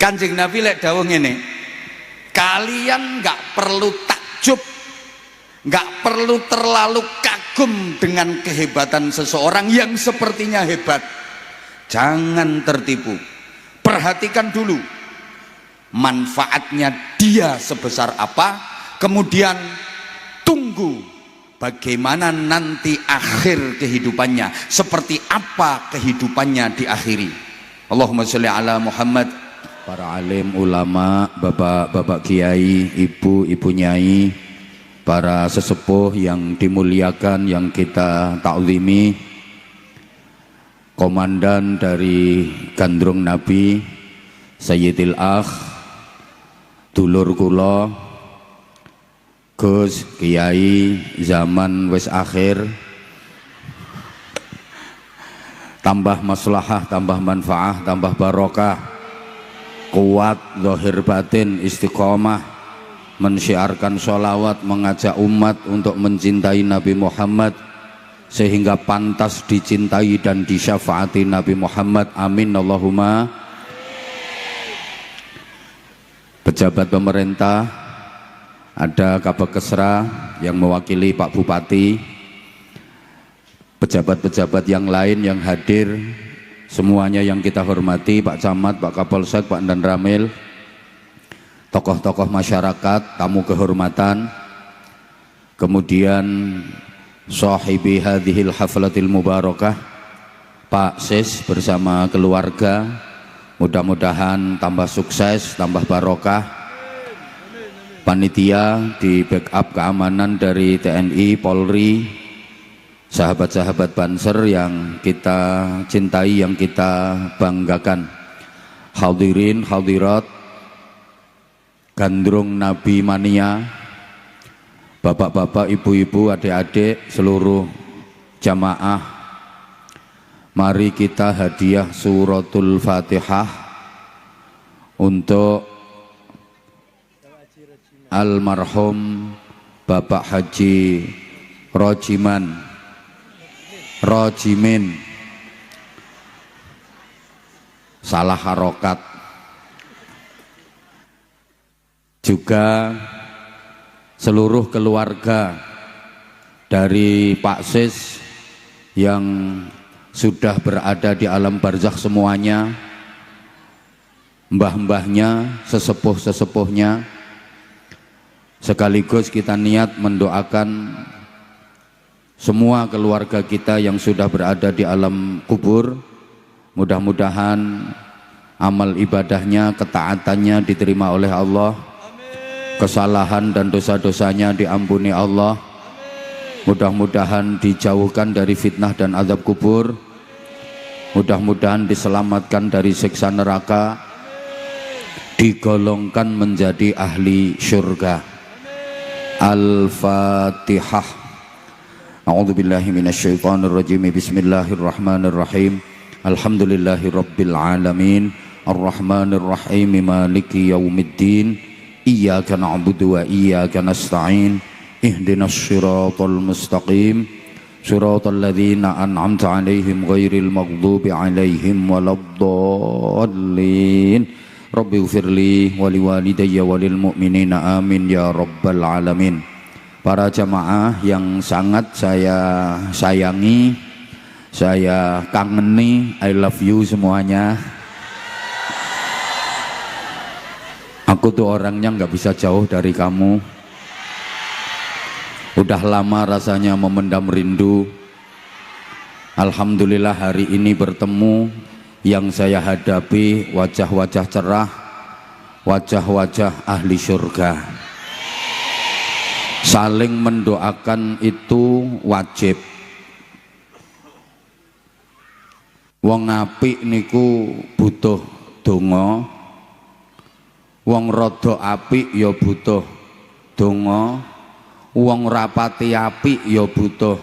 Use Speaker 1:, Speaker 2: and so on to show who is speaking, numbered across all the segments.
Speaker 1: Kanjeng Nabi lek dawuh ngene, kalian nggak perlu takjub, nggak perlu terlalu kagum dengan kehebatan seseorang yang sepertinya hebat. Jangan tertipu. Perhatikan dulu manfaatnya dia sebesar apa, kemudian tunggu bagaimana nanti akhir kehidupannya, seperti apa kehidupannya diakhiri. Allahumma sholli ala Muhammad. Para alim ulama, bapak-bapak kiai, ibu-ibu nyai, para sesepuh yang dimuliakan, yang kita takwimi, komandan dari Gandrung Nabi, Sayyidil Akh, dulur kula, Gus Kiai, zaman wis akhir, tambah maslahah, tambah manfaah, tambah barokah, kuat zahir batin, istiqomah, mensyiarkan sholawat, mengajak umat untuk mencintai Nabi Muhammad sehingga pantas dicintai dan disyafaati Nabi Muhammad. Amin Allahumma. Pejabat pemerintah, ada Kabakesra yang mewakili Pak Bupati, pejabat-pejabat yang lain yang hadir, semuanya yang kita hormati, Pak Camat, Pak Kapolsek, Pak Dan Ramil, tokoh-tokoh masyarakat, tamu kehormatan, kemudian sahibi hadhil haflatil mubarakah, Pak Sis bersama keluarga, mudah-mudahan tambah sukses, tambah barokah. Panitia di backup keamanan dari TNI, Polri, sahabat-sahabat Banser yang kita cintai, yang kita banggakan, hadirin hadirat Gandrung Nabi Mania, bapak-bapak, ibu-ibu, adik-adik, seluruh jamaah, mari kita hadiah suratul Fatihah untuk almarhum Bapak Haji Rojimin, salah harokat. Juga seluruh keluarga dari Pak Sis yang sudah berada di alam barzakh semuanya, mbah-mbahnya, sesepuh-sesepuhnya, sekaligus kita niat mendoakan semua keluarga kita yang sudah berada di alam kubur. Mudah-mudahan amal ibadahnya, ketaatannya diterima oleh Allah, kesalahan dan dosa-dosanya diampuni Allah, mudah-mudahan dijauhkan dari fitnah dan azab kubur, mudah-mudahan diselamatkan dari siksa neraka, digolongkan menjadi ahli syurga. Al-Fatihah. A'udzubillahi minasyaitonirrajim. Bismillahirrahmanirrahim. Alhamdulillahirabbil alamin. Arrahmanirrahim. Maliki yaumiddin. Iyyaka na'budu wa iyyaka nasta'in. Ihdinas siratal mustaqim. Siratal ladzina an'amta 'alaihim ghairil maghdubi 'alaihim waladdallin. Rabbi ighfirli wa liwalidayya walil mu'minina amin ya rabbal alamin. Para jamaah yang sangat saya sayangi, saya kangeni, I love you semuanya. Aku tuh orangnya nggak bisa jauh dari kamu. Udah lama rasanya memendam rindu. Alhamdulillah hari ini bertemu. Yang saya hadapi wajah-wajah cerah, wajah-wajah ahli surga. Saling mendoakan itu wajib. Wong apik niku butuh donga, wong rada apik ya butuh donga, wong rapati apik ya butuh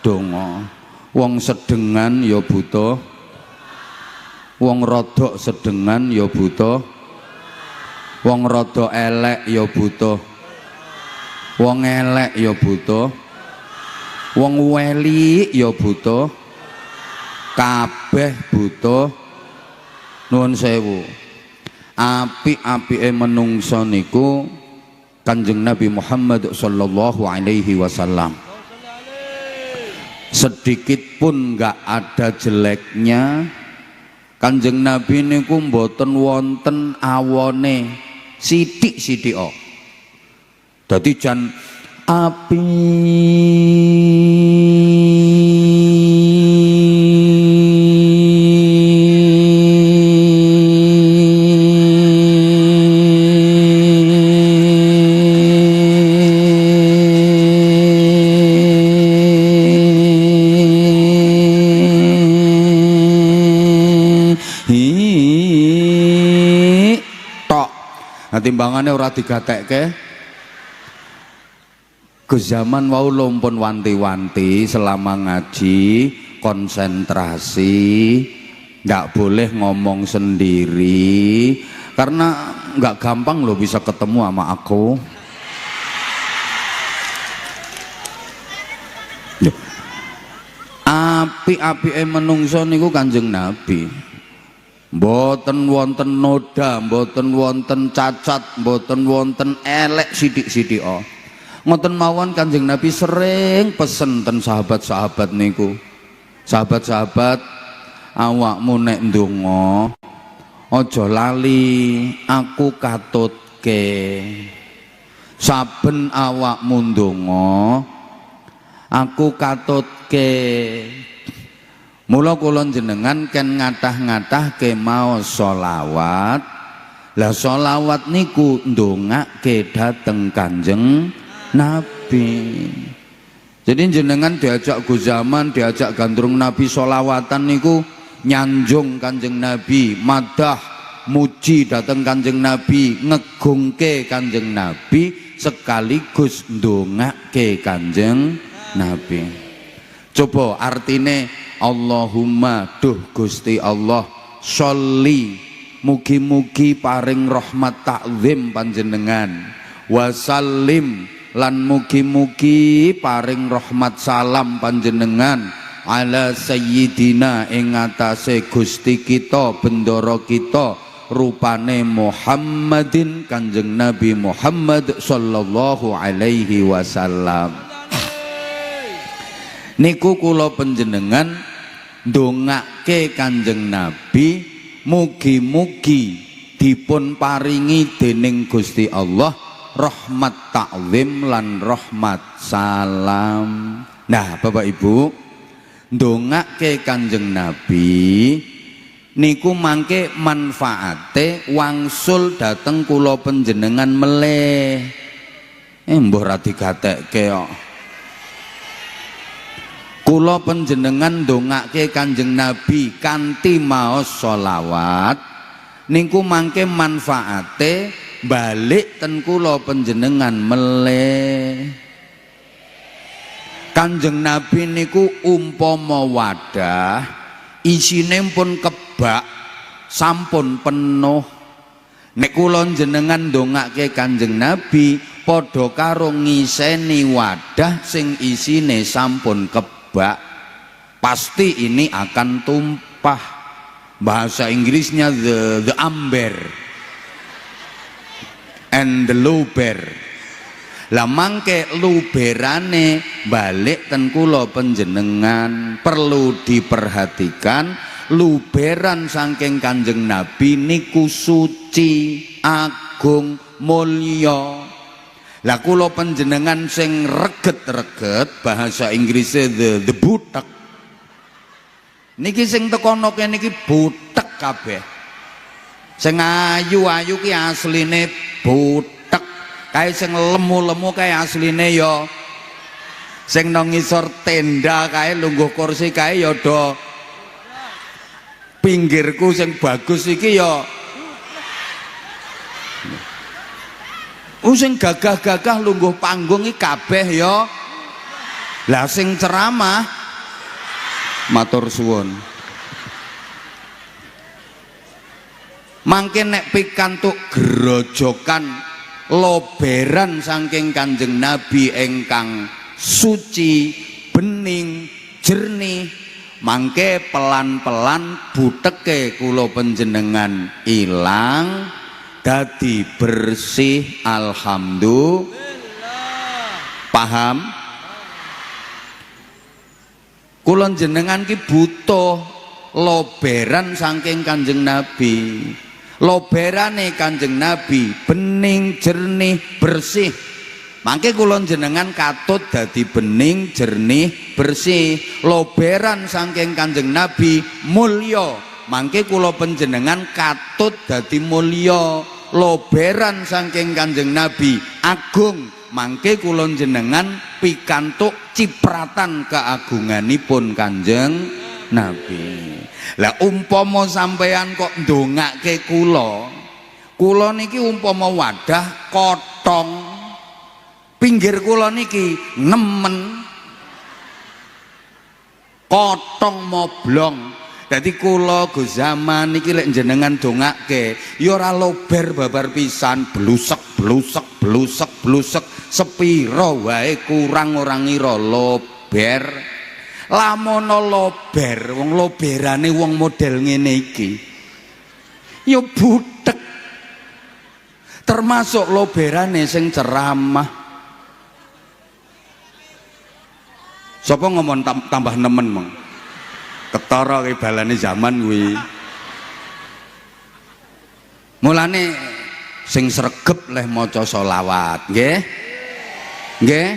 Speaker 1: donga, wong sedengan ya butuh, wong rodok sedengan ya butuh, wong rada elek ya butuh, wong elek ya butuh, wong weli ya butuh, kabeh butuh. Nuwun sewu. apik-apike menungso niku Kanjeng Nabi Muhammad sallallahu alaihi wasallam. Sedikit pun nggak ada jeleknya. Kanjeng Nabi niku mboten wonten awone sithik-sithik kok. Dadi jan api timbangannya ora digatekke. Ke zaman wau lompon wanti-wanti selama ngaji konsentrasi, nggak boleh ngomong sendiri karena nggak gampang loh bisa ketemu sama aku. Api-apike menungso niku Kanjeng Nabi. Mboten wonten noda, mboten wonten cacat, mboten wonten elek sithik-sithik. Ngoten mawon Kanjeng Nabi sering pesen ten sahabat-sahabat niku. Sahabat-sahabat, awakmu nek ndonga aja lali aku katutke. Saben awakmu ndonga aku katutke. Mula kula jenengan ken ngatah-ngatah ke mau sholawat. Lah sholawat niku ndongake dhateng Kanjeng Nabi. Jadi jenengan diajak Gus Zaman, diajak gandrung Nabi sholawatan niku nyanjung Kanjeng Nabi, madah muji dhateng Kanjeng Nabi, ngegungke Kanjeng Nabi sekaligus ndongake Kanjeng Nabi. Coba artine Allahumma duh Gusti Allah sholli mugi-mugi paring rahmat takzim panjenengan, wasallim lan mugi-mugi paring rahmat salam panjenengan ala sayyidina ing atase Gusti kita bendoro kita rupane Muhammadin Kanjeng Nabi Muhammad sallallahu alaihi wasallam. Niku kula panjenengan ndongake Kanjeng Nabi mugi-mugi dipun paringi dening Gusti Allah rahmat takzim lan rahmat salam. Nah, Bapak Ibu, ndongake Kanjeng Nabi niku mangke manfaate wangsul dateng kula panjenengan meleh. Mbah ra digatekke kok. Kula panjenengan ndongake Kanjeng Nabi kanthi maos sholawat niku mangke manfaate balik ten kula panjenengan meleh. Kanjeng Nabi niku umpama wadah isine pun kebak sampun penuh. Nek kula jenengan ndongake Kanjeng Nabi padha karo ngiseni wadah sing isine sampun kebak, pasti ini akan tumpah. Bahasa Inggrisnya the amber and the luber. Lah mangke luberane balik ten kula panjenengan perlu diperhatikan. Luberan saking Kanjeng Nabi niku suci, agung, mulya. Lah kula panjenengan sing reget-reget, bahasa Inggrisnya the butek. Niki sing tekono kene niki butek kabeh. Sing ayu-ayu ki asline butek. Kae sing lemu-lemu kae asline ya. Sing nang ngisor tenda kae lungguh kursi kae ya do. Pinggirku sing bagus iki ya sing gagah-gagah lungguh panggung iki kabeh ya. Lah sing ceramah matur suwun. Mangke nek pikantuk grojokan loberan saking Kanjeng Nabi ingkang suci, bening, jernih, mangke pelan-pelan buteke kula panjenengan ilang, dadi bersih. Alhamdulillah. Paham? Kula jenengan ki butuh loberan saking Kanjeng Nabi. Loberane Kanjeng Nabi bening, jernih, bersih. Mangke kula jenengan katut dadi bening, jernih, bersih. Loberan saking Kanjeng Nabi mulya. Mangke kula panjenengan katut dadi mulya. Loberan saking Kanjeng Nabi agung. Mangke kula jenengan pikantuk cipratan keagunganipun Kanjeng Nabi. Lah umpama sampean kok ndongake kula niki umpama wadah kotong, pinggir kula niki nemen kotong moblong. Dadi kula go zaman niki lek jenengan dongake ya ora lober babar pisan, blusek blusek blusek blusek sepira wae kurang ora ngira lober. Lamono lober, wong loberane wong model ngene iki ya butek. Termasuk loberane sing ceramah. Sapa ngomong tambah nemen mong? Ketara ke balane zaman kuwi. Mulane sing sregep leh maca selawat, nggih? Nggih?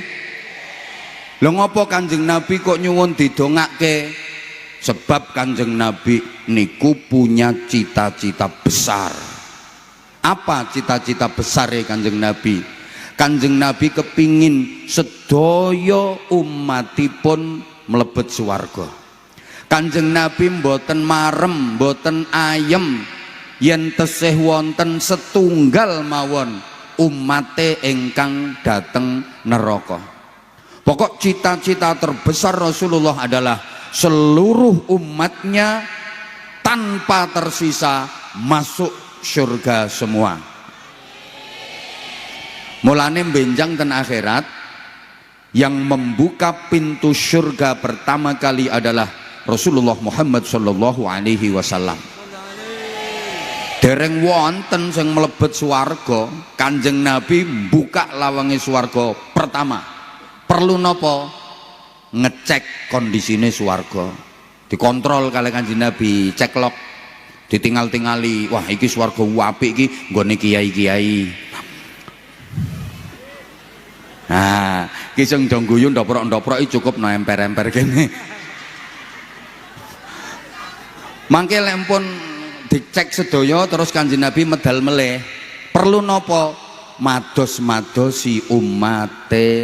Speaker 1: Lha ngopo Kanjeng Nabi kok nyuwun didongake? Sebab Kanjeng Nabi niku punya cita-cita besar. Apa cita-cita besar ya Kanjeng Nabi? Kanjeng Nabi kepingin sedaya umatipun mlebet swarga. Kanjeng Nabi mboten marem, mboten ayem yen tesih wonten setunggal mawon umate ingkang dateng neraka. Pokok cita-cita terbesar Rasulullah adalah seluruh umatnya tanpa tersisa masuk surga semua. Mulane benjang ten akhirat yang membuka pintu surga pertama kali adalah Rasulullah Muhammad sallallahu alaihi wasallam. Dereng wonten sing mlebet swarga, Kanjeng Nabi buka lawange swarga pertama. Perlu napa? Ngecek kondisine swarga. Dikontrol kali Kanjeng Nabi, cek log. Ditinggal-tingali, wah iki swarga apik iki nggone kiai-kiai. Nah, ki sing do guyu ndoprok-ndoprok iki cukup no emper-emper kene. Mangke lempun dicek sedaya terus Kanjeng Nabi medal meleh. Perlu nopo? Mados-madosi umate.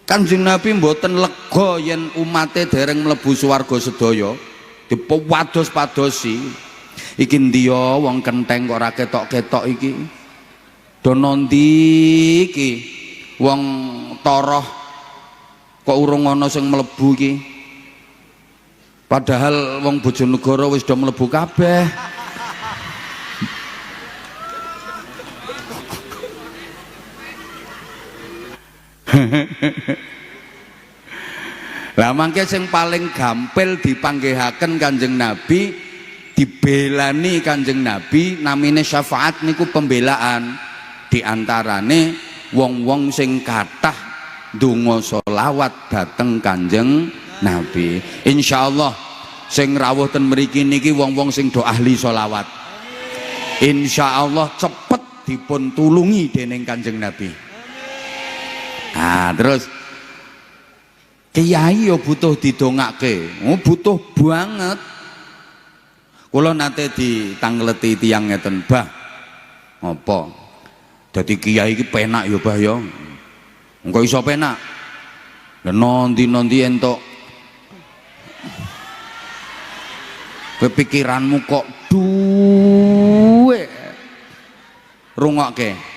Speaker 1: Kanjeng Nabi mboten lega yen umate dereng mlebu swarga sedaya. Dipados-padosi. Iki ndiya wong kentheng kok ora ketok-ketok iki. Dono ndi iki? Wong toroh kok urung ana sing mlebu iki. Padahal wong Bojonegoro wis do mlebu kabeh. Lah mangke sing paling gampil dipanggihaken Kanjeng Nabi, dibelani Kanjeng Nabi, namine syafaat niku pembelaan. Diantarane wong-wong sing kathah ndonga selawat dhateng Kanjeng Nabi. Insyaallah sing rawuh ten mriki niki wong-wong sing do ahli selawat. Insyaallah cepet dipun tulungi dening Kanjeng Nabi. Nah, terus kiai yo butuh didongake. Oh, butuh banget. Kula nate ditangleti tiyang ngeten, "Bah, apa? Dadi kiai iki penak yo, Bah yo." Engko iso penak. Lah nondi-nondi entuk kepikiranmu kok duwe. Rungokke.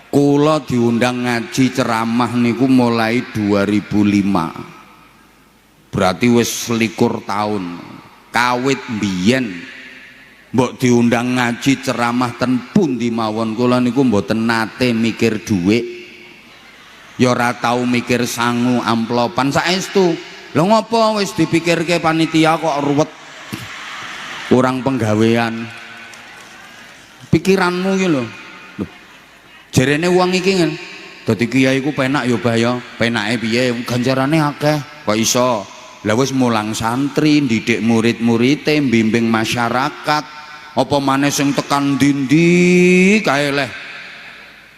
Speaker 1: Kula diundang ngaji ceramah niku mulai 2005. Berarti wis 21 tahun. Kawit mbiyen mbok diundang ngaji ceramah ten pundi mawon kula niku mboten nate mikir dhuwit. Ya ora tau mikir sangu amplopan saestu. Lha ngopo wis dipikirke panitia kok ruwet. Kurang penggawean. pikiranmu iki lho. Jarene wong iki kan dadi kiai ku penak ya Bah ya. Penake piye? Ganjarane akeh. Kok iso? Lah wis mulang santri, ndidik murid-muride, bimbing masyarakat. Apa maneh sing tekan ndi kae leh.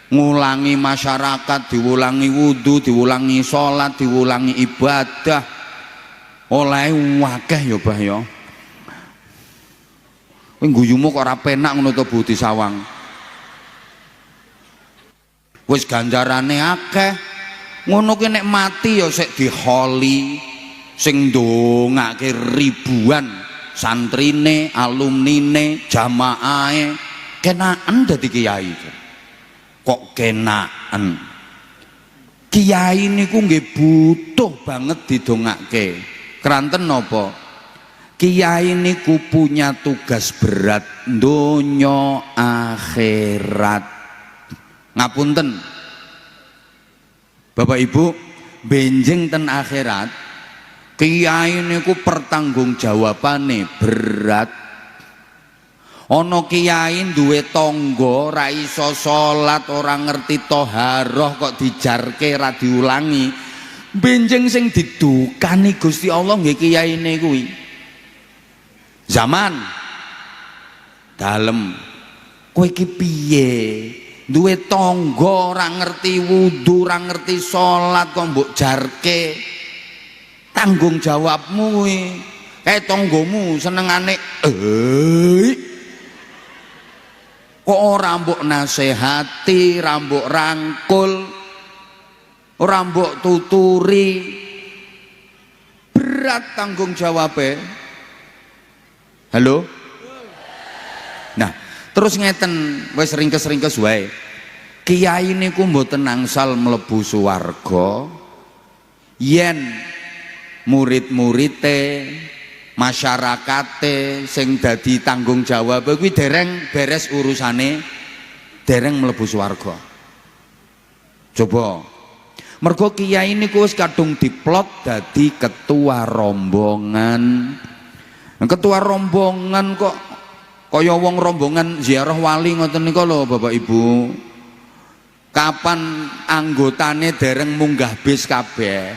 Speaker 1: Ngulangi masyarakat, diulangi wudu, diulangi sholat, diulangi ibadah. Oleh akeh ya Bah ya. Kowe guyumu kok ora penak ngono to Budi Sawang. Wis ganjarane akeh. Ngono ki nek mati ya sik diholi. Sing ndongake ribuan santrine, alumnine, jamaahe kenaan dadi kiai. Kok kenaan? Kiai niku nggih butuh banget didongake. Keranten napa? Kiai niku punya tugas berat donya akhirat. Ngapunten Bapak Ibu, benjing ten akhirat kiai niku pertanggungjawabane berat. Ana kiai duwe tangga ra iso salat, ora ngerti thaharah kok dijarke ra diulangi. Benjing sing didukani Gusti Allah nggih kiyaine kuwi. Zaman dalem kowe iki piye? Duwe tangga ora ngerti wudu, ora ngerti salat kok mbok jarke. Tanggung jawabmu kuwi. Kae tanggamu senengane kok ora mbok nasehati, ora mbok rangkul, ora mbok tuturi. Berat tanggung jawabe. Halo? Nah, terus ngeten, wis ringkes-ringkes wae. Kiai niku mboten angsal mlebu swarga yen murid-muride, masyarakate sing dadi tanggung jawab kuwi dereng beres urusane, dereng mlebu swarga. Coba mergo kiai niku wis kadung diplot dadi ketua rombongan. Ketua rombongan kok kaya wong rombongan ziarah wali ngoten nika lho Bapak Ibu. Kapan anggotane dereng munggah bis kabeh.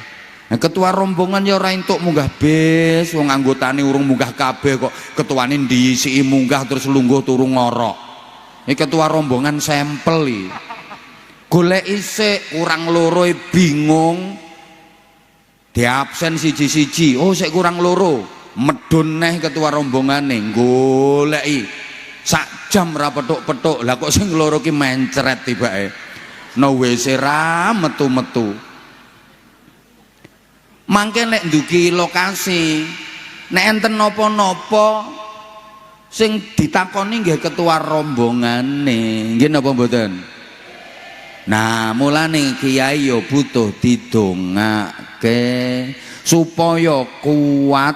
Speaker 1: Ketua rombongan ya ora entuk munggah bis, wong anggotane urung munggah kabeh kok ketuane ndisiki munggah terus lungguh turu ngorok. Iki ketua rombongan sampel iki. Golek isik kurang loro bingung. Diabsen siji-siji. Oh sik kurang loro. Medun neh ketua rombongane goleki. Sak jam ra petuk-petuk. Lah kok sing loro ki mencret tibake. No WC ra metu-metu. Mangke nek ndugi lokasi, nek enten napa-napa sing ditakoni nggih ketua rombongane. Nggih napa mboten? Nah, mulane kiai yo butuh didongake supaya kuat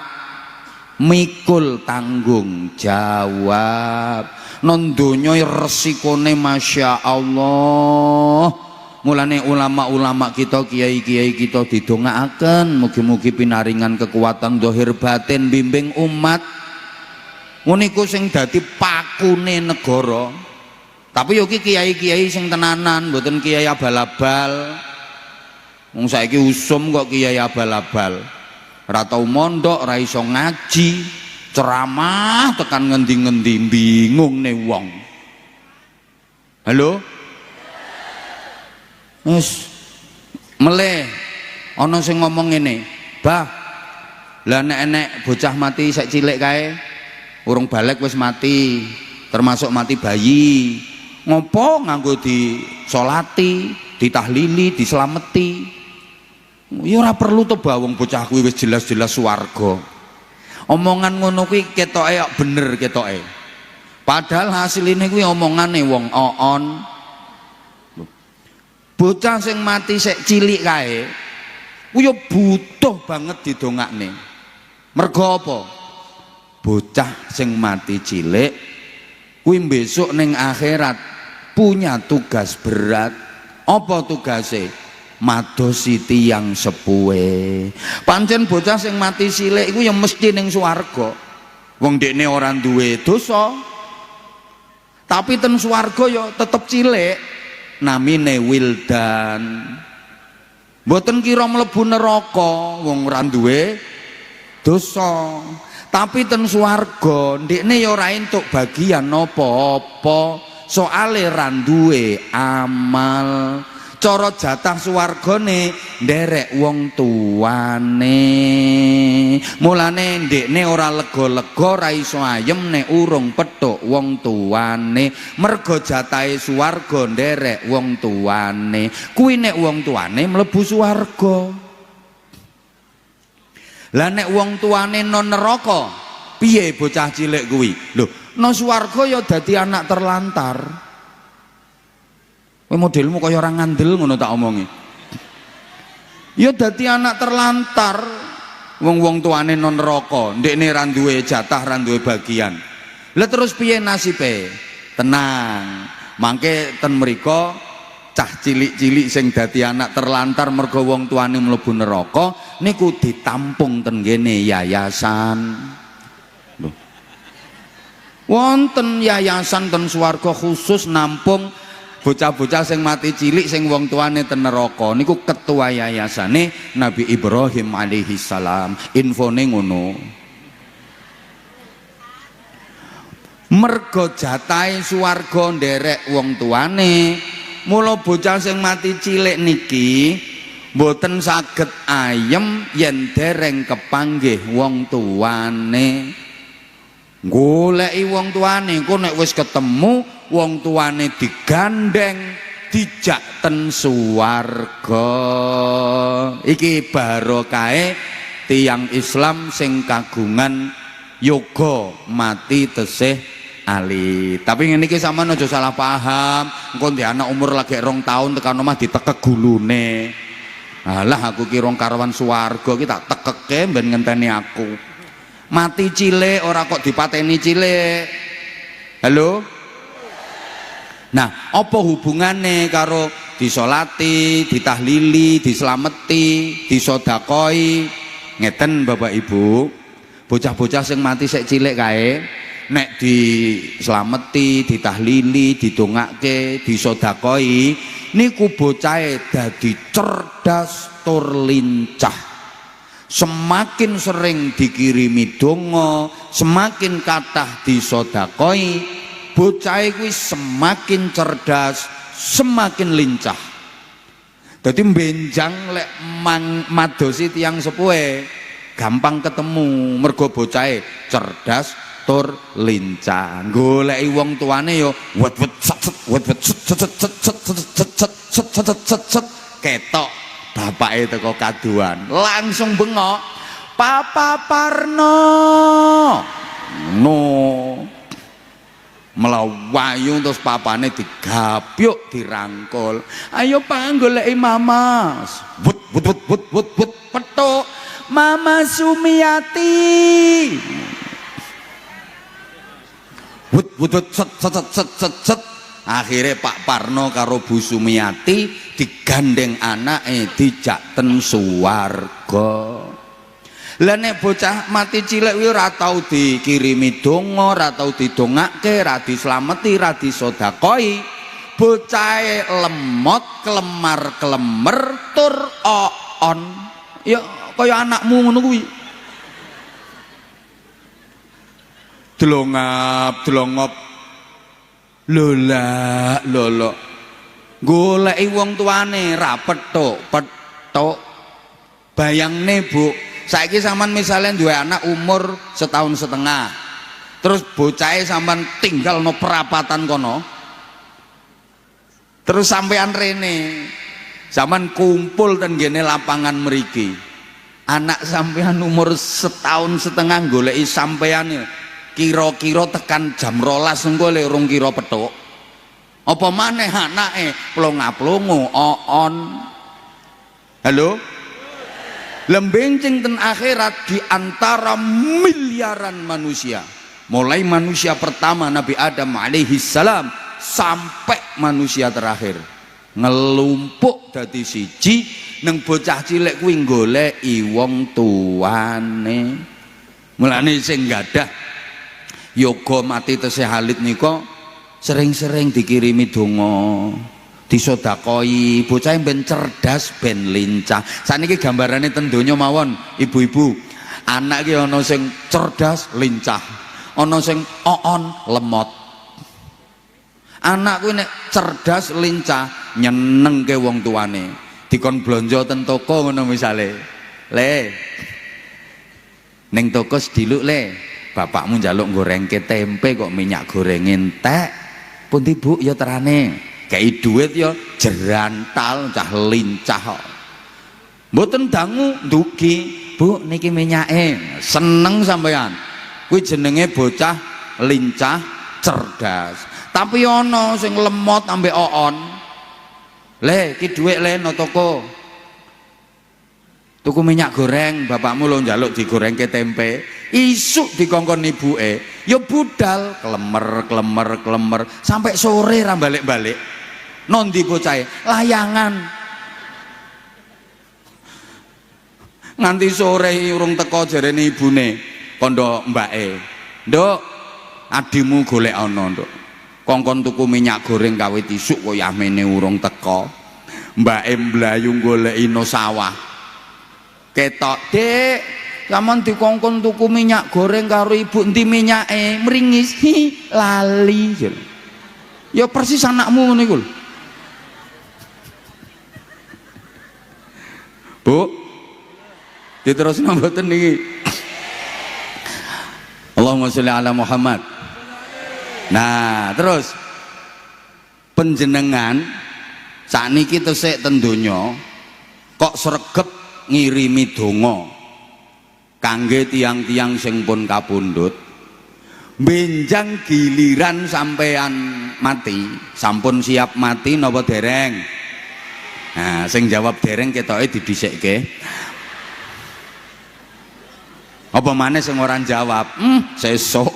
Speaker 1: mikul tanggung jawab. Nang donya resikone Masya Allah. Mulane ulama-ulama kita, kiai-kiai kita didongaaken mugi-mugi pinaringan kekuatan zahir batin bimbing umat. Nguniku sing dadi pakune negara. Tapi yo ki kiai-kiai sing tenanan, mboten kiai abal-abal. Wong saiki usum kok kiai abal-abal. Ora tau mondok, ora iso ngaji, ceramah tekan ngendi-ngendi bingung nih wong. Halo? Wis meleh ana sing ngomong ngene, "Bah, lah nek bocah mati sek cilik kae, urung balik wis mati, termasuk mati bayi. Ngopo nganggo disolati, ditahlili, dislameti? Ya ora perlu to Bah, wong bocah kuwi wis jelas-jelas swarga." Omongan ngono kuwi ketoke kok bener ketoke. Padahal hasiline kuwi omongane wong oon. Bocah sing mati sik cilik kae kuwi butuh banget didongakne. Mergo apa? Bocah sing mati cilik kuwi besok ning akhirat punya tugas berat. Apa tugase? Madosi tiyang sepuhe. Pancen bocah sing mati cilik iku ya mesti ning swarga. Wong dekne ora duwe dosa. Tapi ten swarga ya tetep cilik, namine wildan. Mboten kira mlebu neraka wong ora duwe dosa. Tapi ten swarga ndekne ya ora entuk bagian apa-apa, soale ra duwe amal. Cara jatah swargane nderek wong tuane. Mulane ndekne ora lega-lega, ora iso ayem nek urung petuk wong tuane. Mergo jatahe swarga nderek wong tuane. Kuwi nek wong tuane mlebu swarga. Lah nek wong tuane non neraka, piye bocah cilik kuwi? Lho, no swarga ya dadi anak terlantar. Kowe modelmu kaya ora ngandel ngono tak omongi. Ya dadi anak terlantar. Wong-wong tuane non neraka, ndekne ra duwe jatah, ra duwe bagian. Lah terus piye nasibe? Tenang. Mangke ten mriko cah cilik-cilik sing dadi anak terlantar mergo wong tuane mlebu neraka niku ditampung ten kene yayasan. Lho. Wonten yayasan ten swarga khusus nampung bocah-bocah sing mati cilik sing wong tuane ten neraka. Niku ketua yayasane Nabi Ibrahim alaihi salam. Infone ngono. Mergo jatahe swarga nderek wong tuane, mula bocah sing mati cilik niki mboten saged ayem yen dereng kepanggih wong tuane. Goleki wong tuane, engko nek wis ketemu wong tuane digandeng dijak ten swarga. Iki barokahe tiyang Islam sing kagungan yoga mati tesih alit. Tapi ngene iki sampean aja salah paham. Engko ndek anak umur lagi 2 tahun tekan omah ditekek gulune. Alah aku ki rong karawan swarga ki tak tekeke ben ngenteni aku. Mati cilik ora kok dipateni cilik. Halo? Nah, apa hubungane karo disolati, ditahlili, dislameti, disodakoi? Ngeten Bapak Ibu. Bocah-bocah sing mati sik cilik kae nek dislameti, ditahlili, didongake, disodakoi niku bocahe dadi cerdas tur lincah. Semakin sering dikirimi donga, semakin kathah disodakoi, bocahe kuwi semakin cerdas, semakin lincah. Dadi benjang lek madosi tiyang sepuhe gampang ketemu mergo bocahe cerdas tur lincah. Goleki wong tuane yo wet-wet ketok bapake teko kaduan langsung bengok, Papa Parno no melawayu terus papane digapyuk dirangkul, ayo Pak goleki Mama, wut wut wut wut wut petuk Mama Sumiati, wut wut wut set set set set set. Akhirnya Pak Parno karo Bu Sumiati digandeng anake dijak ten swarga. Lah nek bocah mati cilik kuwi ora tau dikirimi donga, ora tau didongake, ora dislameti, ora disodakoi. Bocahe lemot, kelemar-kelemer tur oon. Ya kaya anakmu ngono kuwi. Delongap lola lolo goleki wong tuane ra petuk. Bayangne Bu, saiki sampean misalnya duwe anak umur 1,5 tahun, terus bocahe sampean tinggal no perapatan kono, terus sampean rene sampean kumpul ten ngene lapangan mriki, anak sampean umur 1,5 tahun goleki sampean kira-kira tekan jam 12 engko lek urung kira petuk. Apa maneh anake plonga-plongo oon. Halo? Lembencing ten akhirat di antara miliaran manusia. Mulai manusia pertama Nabi Adam alaihi salam sampai manusia terakhir. Ngelumpuk dadi siji neng bocah cilik kuwi goleki wong tuane. Mulane sing gadah yoga mati tesih alit nika sering-sering dikirimi donga, disodakoi. Bocah ben cerdas ben lincah. Saniki gambarane ten donya mawon, ibu-ibu. Anak ki ana sing cerdas lincah, ana sing oon lemot. Anak kuwi nek cerdas lincah nyenengke wong tuane. Dikon blonjo ten toko ngono misale. Le. Ning toko sediluk le. Bapakmu njaluk gorengke tempe kok minyak goreng entek. Pundi Bu ya terane. Kei duit ya jerantal cah lincah kok. Mboten dangu ndugi. Bu niki minyake. Seneng sampean. Kuwi jenenge bocah lincah cerdas. Tapi ana sing lemot ambek oon. Le, ki dhuwit le no toko. Tuku minyak goreng, bapakmu lo njaluk digorengke tempe. Isuk dikongkon ibuke, ya budal klemer sampai sore ra balik-balik. Nondi bocahe? Layangan. Nganti sore urung teko jarene ibune, kondo mbake. Nduk, adimu golek ana, Nduk. Kongkon tuku minyak goreng kawit isuk kok yamene urung teko. Mbake mlayu goleki no sawah. Ketok, Dek, sampean dikongkon tuku minyak goreng karo ibu, endi minyake? Mringis. Hi, lali. Ya persis anakmu ngene iku. Bu, diterusno mboten niki? Allahumma sholli ala Muhammad. Nah, terus panjenengan sakniki tesik ten donya kok sregep ngirimi donga kangge tiang-tiang sing pun kapundhut. Benjang giliran sampean mati, sampun siap mati napa dereng? Nah, sing jawab dereng ketoke didhisikke. Apa maneh sing ora jawab? Sesuk.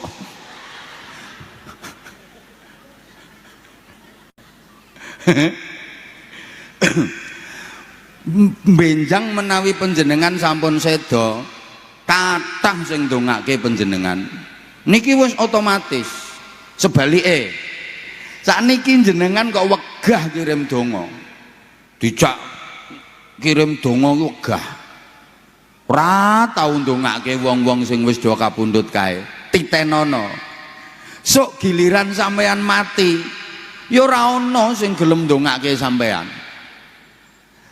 Speaker 1: Benjang menawi panjenengan sampun seda, kathah sing ndongake panjenengan. Niki wis otomatis. Sebalike, sakniki jenengan kok wegah kirim donga. Dijak kirim donga wegah. Ora tau ndongake wong-wong sing wis do kapundhut kae. Titenono. Sok giliran sampean mati, ya ora ana sing gelem ndongake sampean.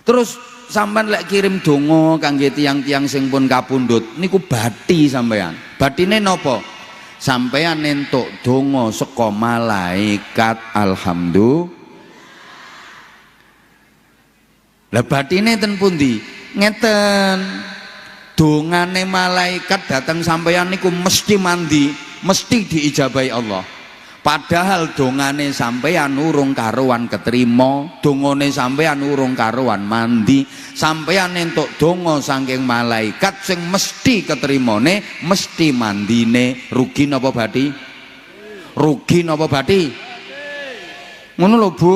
Speaker 1: Terus sampean lek kirim donga kangge tiang-tiang sing pun kapundhut niku bathi sampean. Bathine napa? Sampean entuk donga saka malaikat. Alhamdulillah. Lah bathine ten pundi? Ngeten. Dongane malaikat datang sampean niku mesti mandi, mesti diijabahi Allah. Padahal dongane sampean urung karuan ketrima, dongane sampean urung karuan mandi, sampean entuk donga saking malaikat sing mesti ketrimane, mesti mandine. Rugi napa bathi? Rugi napa bathi? Ngono lho, Bu.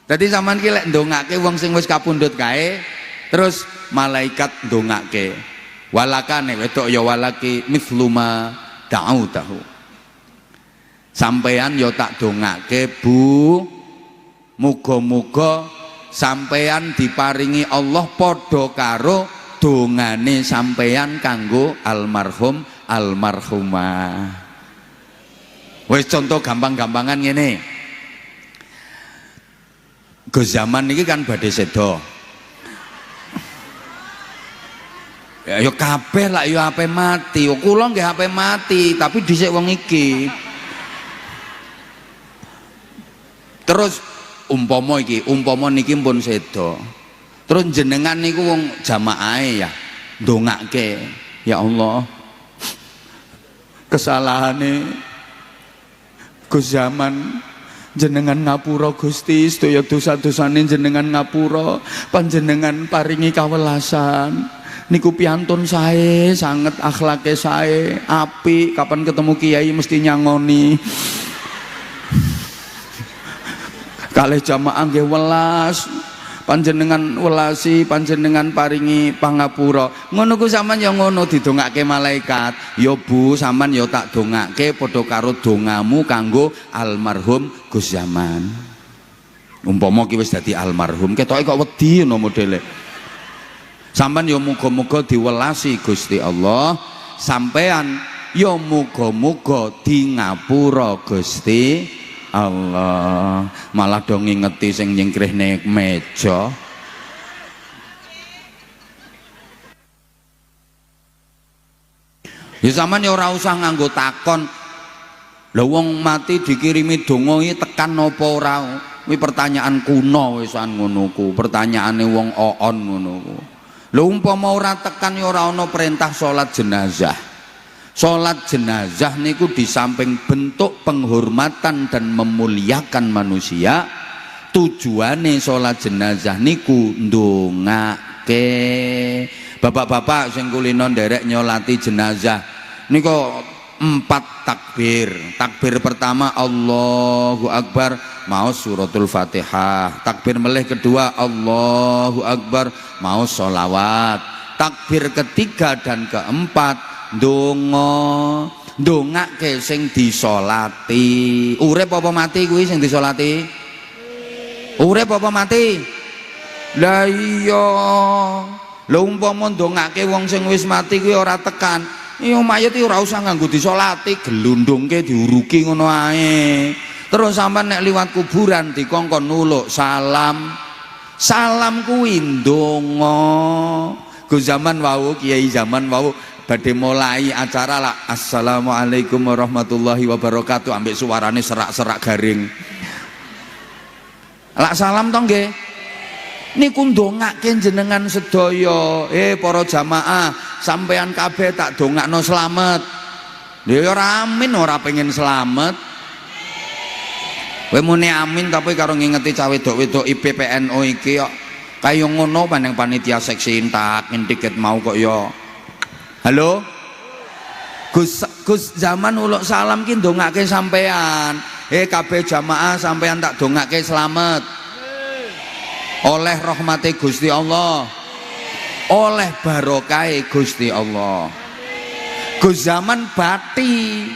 Speaker 1: Dadi sampean ki lek ndongake wong sing wis kapundhut kae, terus malaikat ndongake. Walakane wedok ya walaki misluma ta'utahu. Sampean yo tak dongake, Bu, muga-muga sampean diparingi Allah padha karo dongane sampean kanggo almarhum almarhumah. Wis contoh gampang-gampangan ngene. Go zaman niki kan badhe seda. Ya kabeh lak yo ape mati. Kula nggih ape mati, tapi dhisik wong iki. Terus umpama niki pun seda. Terus jenengan niku wong jamaahe ya ndongake, ya Allah, kesalahane Gus Zaman jenengan ngapura Gusti, sedaya dosa-dosane jenengan ngapura, panjenengan paringi kawelasan. Niku piantun sae, sanget akhlake sae, apik, kapan ketemu kiai mesti nyangoni. Kalih jamaah nggih welas, panjenengan welasi, panjenengan paringi pangapura. Ngono ku sampean ya ngono didongake malaikat. Ya Bu, sampean ya tak dongake padha karo dongamu kanggo almarhum Gus Zaman. Umpama ki wis dadi almarhum, ketoke kok wedi ngono modele. Sampean ya muga-muga diwelasi Gusti Allah, sampean ya muga-muga di ngapura Gusti Allah. Malah dong ngingeti sing nyingkrih nek meja. Ya sampean ya ora usah nganggo takon. Lah wong mati dikirimi donga iki tekan napa ora? Kuwi pertanyaan kuno wisan ngono ku. Pertanyaane wong oon ngono ku. Lha umpama ora tekan ya ora ana perintah salat jenazah. Salat jenazah niku di samping bentuk penghormatan dan memuliakan manusia, tujuane salat jenazah niku ndongake. Bapak-bapak sing kulino nderek nyolati jenazah niku 4 takbir. Takbir pertama Allahu Akbar, maos suratul Fatihah. Takbir melih kedua Allahu Akbar, maos sholawat. Takbir ketiga dan keempat ndongake sing disolati. Urip apa mati kuwi sing disolati? Urip apa mati? Lah iya. Lha umpama ndongake wong sing wis mati kuwi ora tekan, iya mayit iki ora usah nganggo disolati, gelundungke diuruki ngono ae. Terus sampean nek liwat kuburan dikongkon nuluk salam. Salam kuwi ndonga. Gus Zaman wau, Kiai Zaman wau badhe mulai acara lah, assalamualaikum warahmatullahi wabarakatuh, ambek suarane serak-serak garing. Lak salam to nggih. Niku ndongake jenengan sedaya. Para jamaah, sampean kabeh tak dongakno slamet. Lha ora amin ora pengen slamet. Kowe muni amin tapi karo ngingeti cah wedok-wedok IPPNO iki kok kaya ngono paneng panitia seksi intak tiket mau kok ya. Halo? Gus Zaman uluk salam ki ndongake sampean. Kabeh jamaah sampean tak dongake slamet. Oleh rahmati Gusti Allah, oleh barokahe Gusti Allah. Gus Zaman bati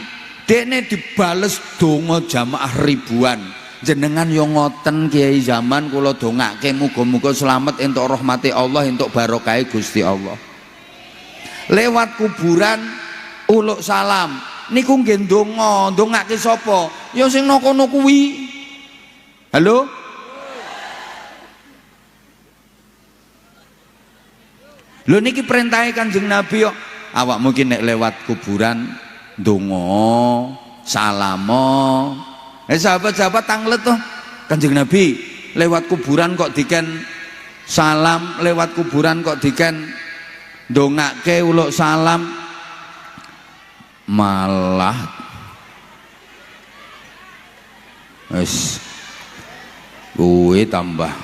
Speaker 1: dekne dibales donga jamaah ribuan. Jenengan yo ngoten Kiai Zaman, kula dongake muga-muga selamat entuk rahmati Allah, entuk barokahe Gusti Allah. Lewat kuburan uluk salam niku nggih ndonga. Ndongake sapa? Ya sing nang kono kuwi. Halo? Lho niki perintahe Kanjeng Nabi kok. Awak mungkin nek lewat kuburan ndonga, salamo. Sahabat-sahabat tanglet toh. Kanjeng Nabi lewat kuburan kok diken salam, lewat kuburan kok diken ndongake uluk salam. Malah wis kuwi tambah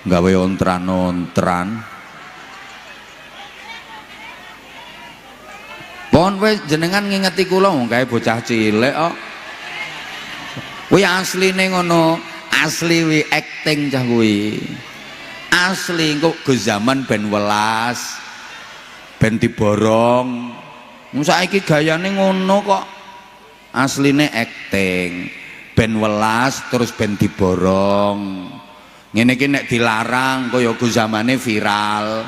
Speaker 1: gawe ontran-ontran. Pon wis jenengan ngingeti kula kae bocah cilik kok. Kuwi asline ngono, asli wi acting cah kuwi. Asli kok Gus Zaman ben welas, ben diborong. Saiki gayane ngono kok. Asline acting, ben welas terus ben diborong. Ngene iki nek dilarang kaya Gus Zamane viral.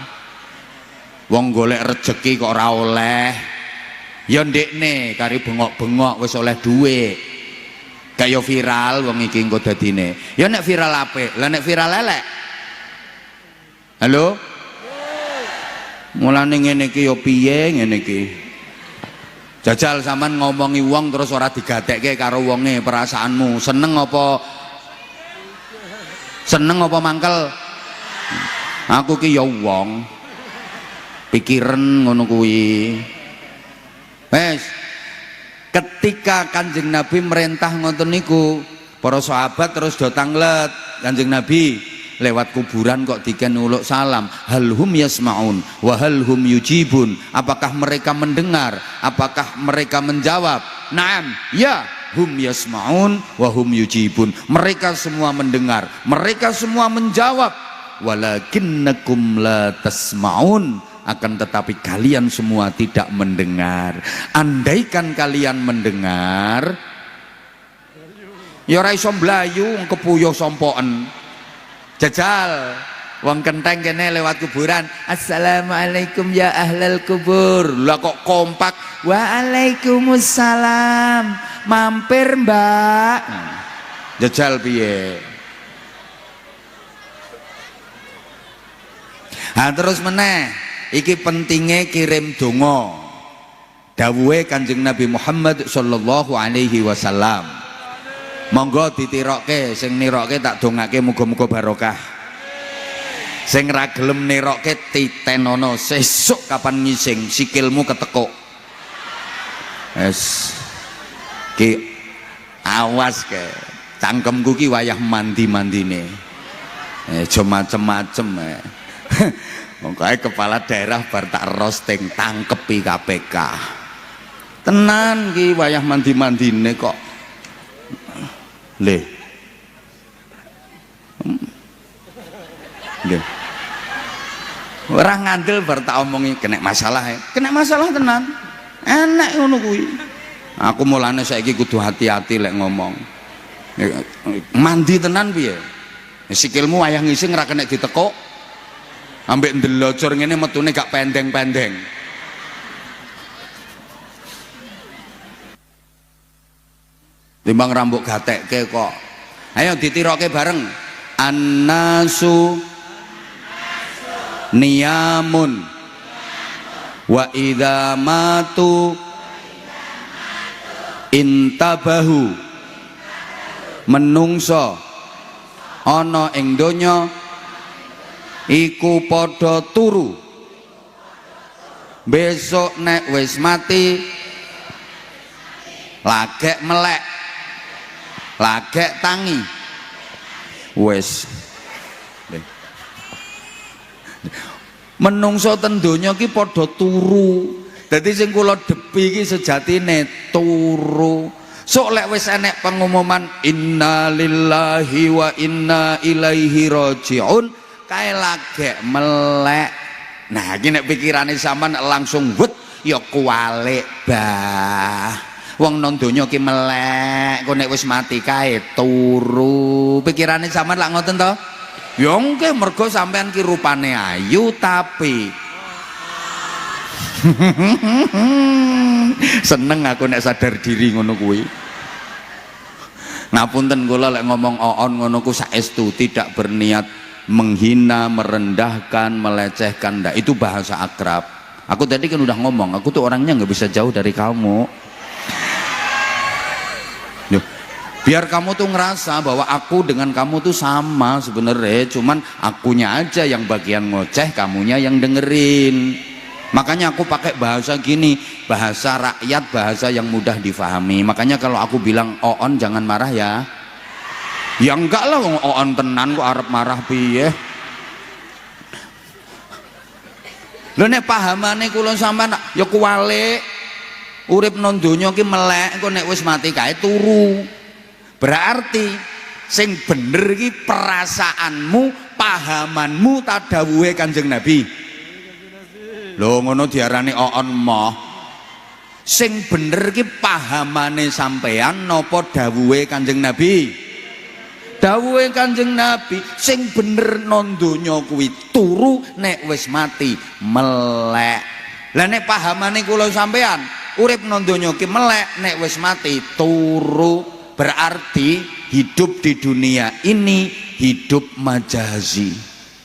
Speaker 1: Wong golek rejeki kok ora oleh. Ya ndekne kari bengok-bengok wis oleh dhuwit. Kaya viral wong iki engko dadine. Ya nek viral apik, lah nek viral elek. Halo? Mulane ngene iki ya piye ngene iki? Jajal sampean ngomongi wong terus ora digatekke karo wonge, perasaanmu seneng apa mangkel? Aku ki ya wong. Pikiran ngono kuwi. Wes, ketika Kanjeng Nabi merintah ngoten niku, para sahabat terus do tanglet. Kanjeng Nabi lewat kuburan kok diken uluk salam. Hal hum yasmaun wa hal hum yujibun. Apakah mereka mendengar? Apakah mereka menjawab? Naam, ya, hum yasmaun wa hum yujibun. Mereka semua mendengar, mereka semua menjawab. walakinnakum la tasma'un, akan tetapi kalian semua tidak mendengar. Andaikan kalian mendengar, ya ora iso mlayu wong kepuyuh sompoken. Jajal wong kenteng kene lewat kuburan, assalamualaikum ya ahlal kubur. Lah kok kompak, waalaikumsalam, mampir mbak. Jajal piye? Nah terus meneh, iki pentingnya kirim donga. Dawuhe Kanjeng Nabi Muhammad sallallahu alaihi wasallam. Monggo ditirokke, sing nirokke tak dongake muga-muga barokah. Sing ra gelem nirokke titenono, sesuk kapan ngising sikilmu ketekuk. Wes. Ki awas ke. Cangkemku ki wayah mandi-mandine. Aja macem-macem. Mongkae kepala daerah bar tak roasting tangkepi KPK. Tenan ki wayah mandi-mandine kok. Le. Nggih. Ora ngandel bar tak omongi kena masalah ya. Kena masalah tenan. Enak ngono kuwi. Aku mulane saiki kudu hati-hati lek ngomong. Mandi tenan piye? Sikilmu wayah ngising ora kena ditekuk. Ambek ndelocor ngene metune gak pendeng-pendeng. Timbang rambut gatekke kok. Ayo ditiroke bareng. Annasu niyamun wa idza matu intabahu. Menungso ana ing donya iku padha turu, besok nek wis mati lagek melek, lagek tangi, wis menungso ten donya ki padha turu. Dadi sing kula depi iki sejatine turu. Sok lek wis enek pengumuman innalillahi wa inna ilaihi rajiun, kae lagek melek. Nah iki nek pikirane sampean langsung wet ya kualik bah. Wong nang donya ki melek, kok nek wis mati kae turu. Pikirane sampean lak ngoten to? Ya nggih, mergo sampean ki rupane ayu tapi seneng aku nek sadar diri ngono kuwi. Ngapunten kula lek ngomong oon ngono ku saestu tidak berniat menghina, merendahkan, melecehkan, ndak. Itu bahasa akrab. Aku tadi kan udah ngomong, aku tuh orangnya nggak bisa jauh dari kamu. Duh, biar kamu tuh ngerasa bahwa aku dengan kamu tuh sama sebenarnya, cuman akunya aja yang bagian ngoceh, kamunya yang dengerin. Makanya aku pakai bahasa gini, bahasa rakyat, bahasa yang mudah difahami. Makanya kalau aku bilang oon jangan marah ya. Ya enggak lah, wong oon tenan kok arep marah piye. Lho nek pahamane kula sampean ya kuwalik. Urip nang donya ki melek, engko nek wis mati kae turu. Berarti sing bener iki perasaanmu, pahamanmu tadawuhe Kanjeng Nabi. Lho ngono diarani oon moh. Sing bener ki pahamane sampean napa dawuhe Kanjeng Nabi? Dawuhe Kanjeng Nabi. Sing bener nang donya kuwi turu, nek wis mati melek. Lah nek pahamane kula sampean urip nang donya ki melek, nek wis mati turu. Berarti hidup di dunia ini hidup majazi,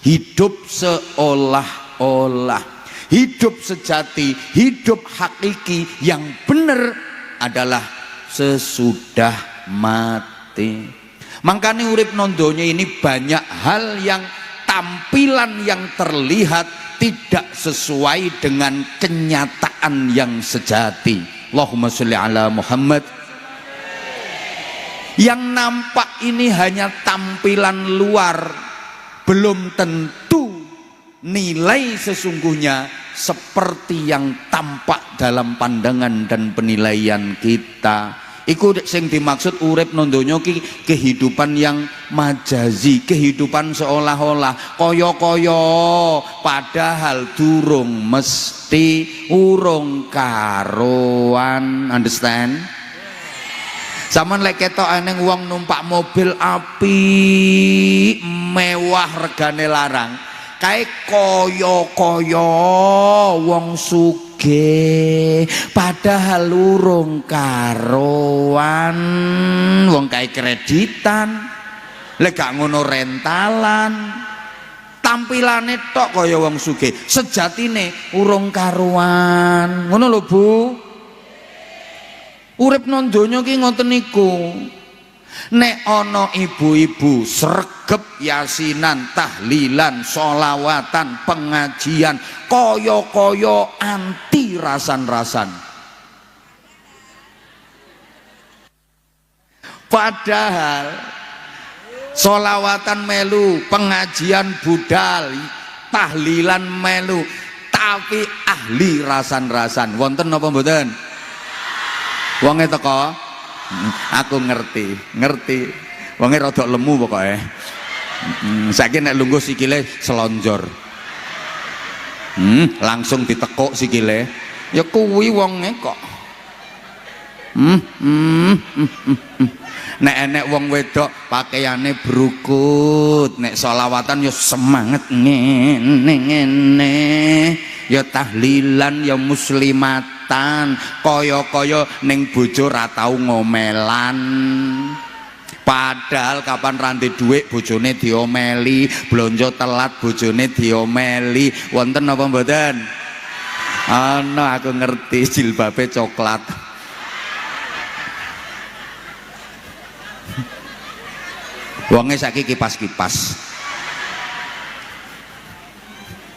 Speaker 1: hidup seolah-olah. Hidup sejati, hidup hakiki yang benar adalah sesudah mati. Makanya urip nang donya ini banyak hal yang tampilan yang terlihat tidak sesuai dengan kenyataan yang sejati. Allahumma sholli ala Muhammad. Yang nampak ini hanya tampilan luar, belum tentu nilai sesungguhnya seperti yang tampak dalam pandangan dan penilaian kita. Iku sing dimaksud urip nang donya ki kehidupan yang majazi, kehidupan seolah-olah kaya-kaya padahal durung mesti urung karuan. Understand? Zaman lek ketok eneng wong numpak mobil api mewah regane larang, kae kaya-kaya wong sugih padahal urung karuan, wong kae kreditan, lek gak ngono rentalan, tampilane tok kaya wong sugih, sejatine urung karuan. Ngono lho Bu. Urip nang donya ki ngoten niku. Nek ana ibu-ibu sregep yasinan, tahlilan, sholawatan, pengajian kaya-kaya anti rasan-rasan. Padahal sholawatan melu, pengajian budal, tahlilan melu, tapi ahli rasan-rasan. Wonten napa mboten? Wonge teko, aku ngerti. Wonge rada lemu pokoke. Saiki nek lungguh sikile selonjor. Langsung ditekuk sikile. Ya kuwi wonge kok. Nek enek wong wedok pakaiane brukut, nek sholawatan ya semangat ngene. Ya tahlilan ya muslimatan kaya-kaya ning bojo ra tau ngomelan. Padahal kapan ranti dhuwit bojone diomeli, blonjo telat bojone diomeli. Wonten apa mboten? Ana, aku ngerti, jilbabe coklat. Wonge saiki kipas-kipas.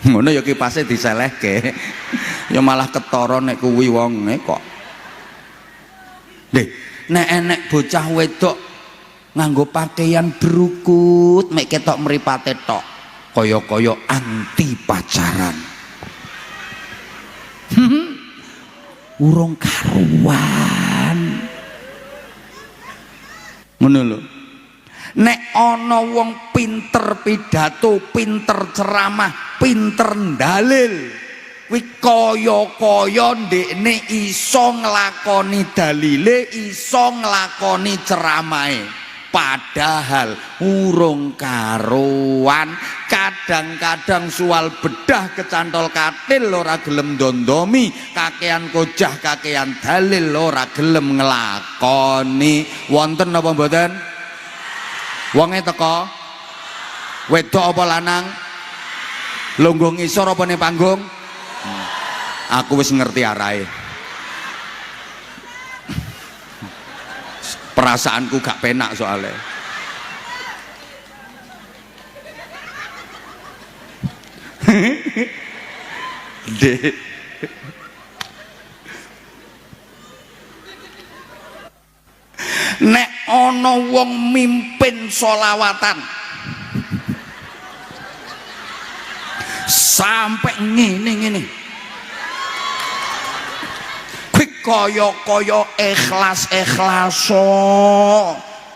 Speaker 1: Ngono ya kipase diselehke. Ya malah ketara nek kuwi wonge kok. Nek enek bocah wedok nganggo pakaian brukut mek ketok mripate tok, kaya-kaya anti pacaran. Urung karuan. Ngono lho. Nek ana wong pinter pidato, pinter ceramah, pinter dalil, kuwi kaya-kaya ndekne iso nglakoni dalile, iso nglakoni ceramahe. Padahal urung karuan. Kadang-kadang soal bedah kecantol katil ora gelem dondomi, kakean kojah kakean dalil ora gelem nglakoni. Wonten napa mboten? Wonge teko wedok apa lanang? Lungguh ngisor apa ning panggung? Aku wis ngerti arahe. Perasaanku gak penak soalnya. Dek. Nek ana wong mimpin sholawatan sampai ngene kuwi kaya-kaya ikhlas-ikhlaso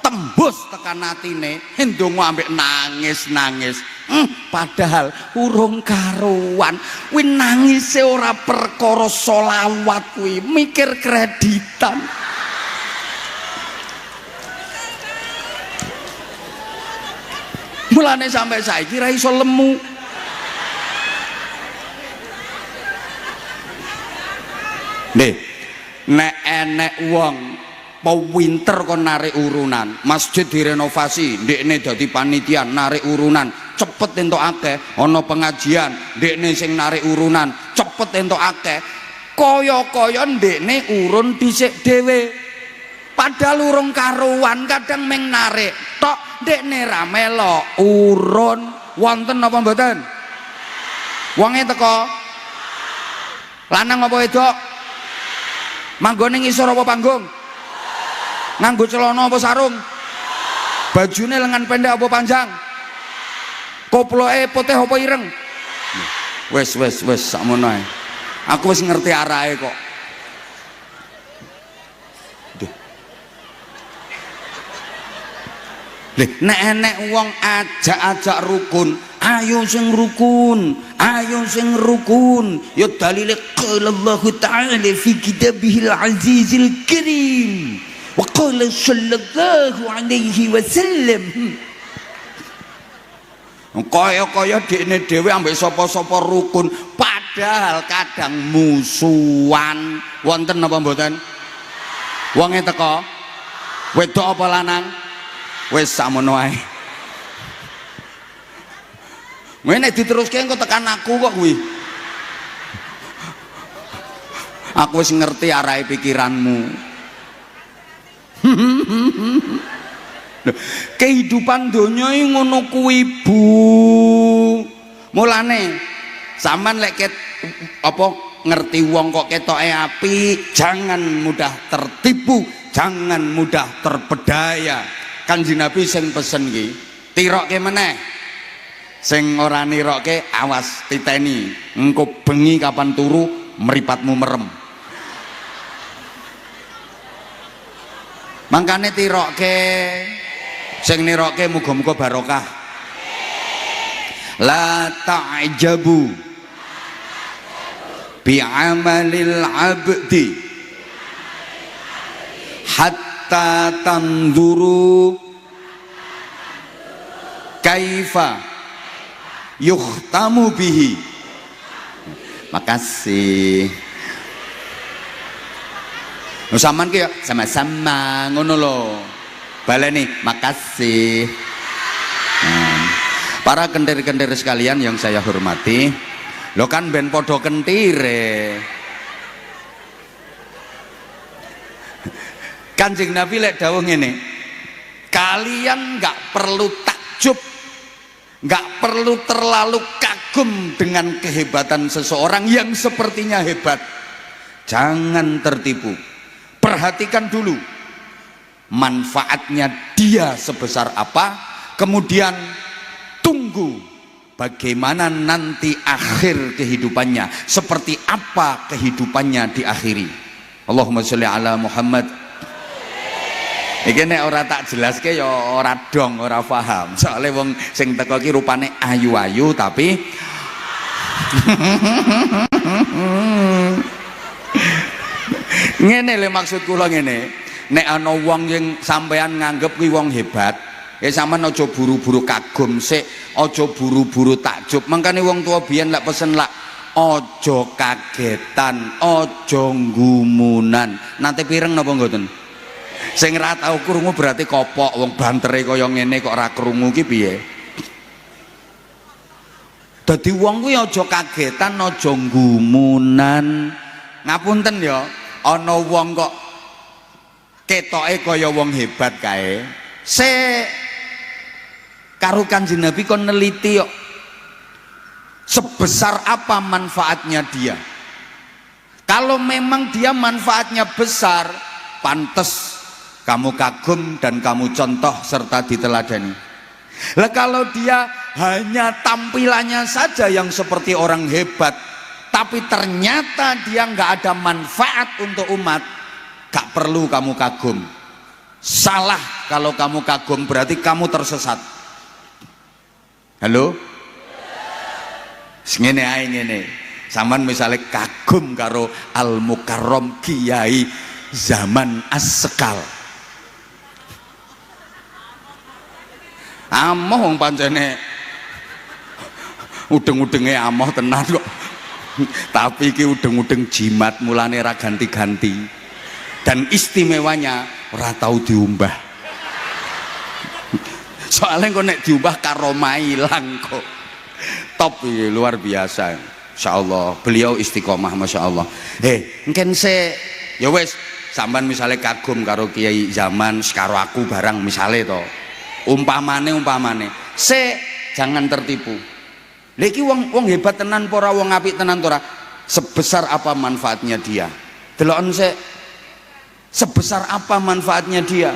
Speaker 1: tembus tekan atine ndonga ambek nangis padahal urung karuan. Kuwi nangise ora perkara sholawat, kuwi mikir kreditan. Mulane sampai saiki ra iso lemu. Nek enek wong pinter kon narik urunan, masjid direnovasi, ndekne dadi panitia narik urunan, cepet entuk akeh. Ana pengajian, ndekne sing narik urunan, cepet entuk akeh. Kaya-kaya ndekne urun dhisik dhewe. Padahal urung karuan, kadang meng narik tok, ndekne ra melok urun. Wonten napa mboten? Wonge teko lanang apa wedok? Manggone ngisor apa panggung? Nganggo celana apa sarung? Bajune lengan pendek apa panjang? Koploke putih apa ireng? Wes sakmono ae. Aku wis ngerti arahe kok. Nek enek wong ajak-ajak rukun, ayo sing rukun, ayo sing rukun. Ya dalile qala Allah Ta'ala fi kitabihil azizil karim wa qala sallallahu alaihi wasallam. Kaya-kaya dekne dhewe ambek sapa-sapa rukun, padahal kadang musuhan. Wonten apa mboten? Wonge teko wedok apa lanang? Wis samono ae. Nek diteruske engko tekan aku kok kuwi. Aku wis ngerti arahe pikiranmu. Kehidupan donya iki ngono kuwi, Bu. Mulane sampean lek apa ngerti wong kok ketoke apik, jangan mudah tertipu, jangan mudah terpedaya. Kanjeng Nabi sing pesen ki, tirokke meneh. Sing ora nirokke awas titeni, engko bengi kapan turu mripatmu merem. Mangkane tirokke, sing nirokke muga-muga barokah. La ta'jabu bi'amalil abdi hatta tanzuru kaifa yukhtamu bihi. Makasih. Sampeyan ki sama-sama ngono lho. Baleni makasih. Para kentir-kentir sekalian yang saya hormati, lo kan ben podo kentire. Kanjeng Nabi lek dawuh ngene, kalian nggak perlu takjub, nggak perlu terlalu kagum dengan kehebatan seseorang yang sepertinya hebat. Jangan tertipu. Perhatikan dulu manfaatnya dia sebesar apa, kemudian tunggu bagaimana nanti akhir kehidupannya, seperti apa kehidupannya diakhiri. Allahumma sholli ala Muhammad. Iki nek ora tak jelaske ya ora dong, ora paham. Soale wong sing teko iki rupane ayu-ayu tapi ngene lho maksud kula ngene. Nek ana wong yang sampean nganggep kuwi wong hebat, ya sampean aja buru-buru kagum sik, aja buru-buru takjub. Mangkane wong tua biyen lak pesen lak aja kagetan, aja ngumunan. Nanti pireng napa mboten? Sing ora tau krungu berarti kopok, wong bantere kaya ngene kok ora krungu ki piye? Dadi wong kuwi aja kagetan, aja ngumunan. Ngapunten ya, ana wong kok ketoke kaya wong hebat kae. Karo Kanjeng Nabi kon neliti kok sebesar apa manfaatnya dia. Kalau memang dia manfaatnya besar, pantes kamu kagum dan kamu contoh serta diteladani. Lah kalau dia hanya tampilannya saja yang seperti orang hebat, tapi ternyata dia nggak ada manfaat untuk umat, gak perlu kamu kagum. Salah kalau kamu kagum, berarti kamu tersesat. Halo? Ngene ae ngene. Sampeyan misale kagum karo Al Mukarrom Kiai Zaman As-Sekal. Amoh wong pancene udeng-udenge amoh tenan kok. Tapi iki udeng-udeng jimat mulane ra ganti-ganti. Dan istimewanya ora tau diumbah. Soalnya kok nek diumbah karomah ilang kok. Top iki, luar biasa. Insyaallah beliau istiqomah masyaallah. Mungkin ya wis sampean misale kagum karo Kiai Zaman karo aku barang misale to. Umpamane jangan tertipu. Lha iki wong hebat tenan apa ora, wong apik tenan ora, sebesar apa manfaatnya dia. Deloken sik sebesar apa manfaatnya dia.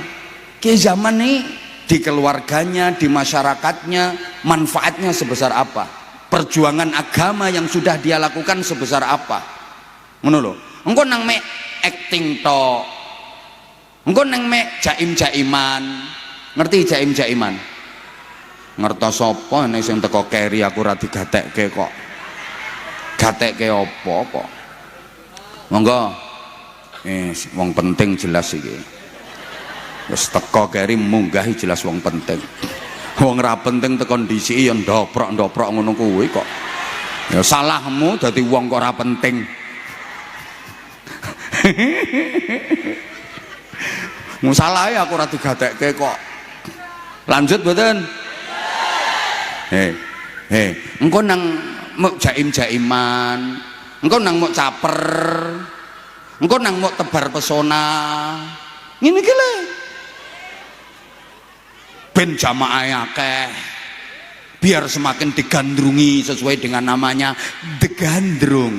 Speaker 1: Kiai Zaman nih di keluarganya, di masyarakatnya, manfaatnya sebesar apa, perjuangan agama yang sudah dia lakukan sebesar apa. Ngono lho. Engko nang mek acting tok, engko nang mek jaim-jaiman, Ngerti jaim-jaiman? Ngertos sapa nek sing teko keri aku ora digatekke kok. Gatekke apa kok? Monggo. Wong penting jelas iki. Wis teko keri munggahi jelas wong penting. Wong ra penting tekan dhisiki ya ndoprok-ndoprok ngono kuwi kok. Ya salahmu dadi wong kok ora penting. Musalahe aku ora digatekke kok. Lanjut mboten? Engko nang muk jaim-jaiman, engko nang muk caper, engko nang muk tebar pesona. Ngene iki lho. Ben jamaahe akeh. Biar semakin digandrungi sesuai dengan namanya digandrung.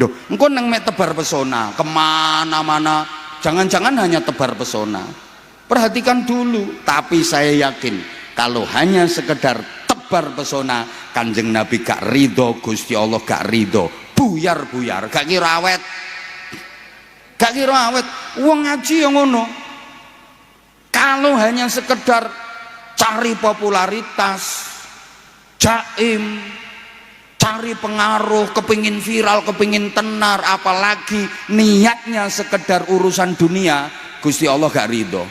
Speaker 1: Loh, engko nang mek tebar pesona, kemana-mana, jangan-jangan hanya tebar pesona. Perhatikan dulu, tapi saya yakin kalau hanya sekedar tebar pesona, Kanjeng Nabi gak ridho, Gusti Allah gak ridho, buyar-buyar, gak kira awet. Gak kira awet, wong ngaji yang ngono. Kalau hanya sekedar cari popularitas, jaim, cari pengaruh, kepingin viral, kepingin tenar, apalagi niatnya sekedar urusan dunia, Gusti Allah gak ridho,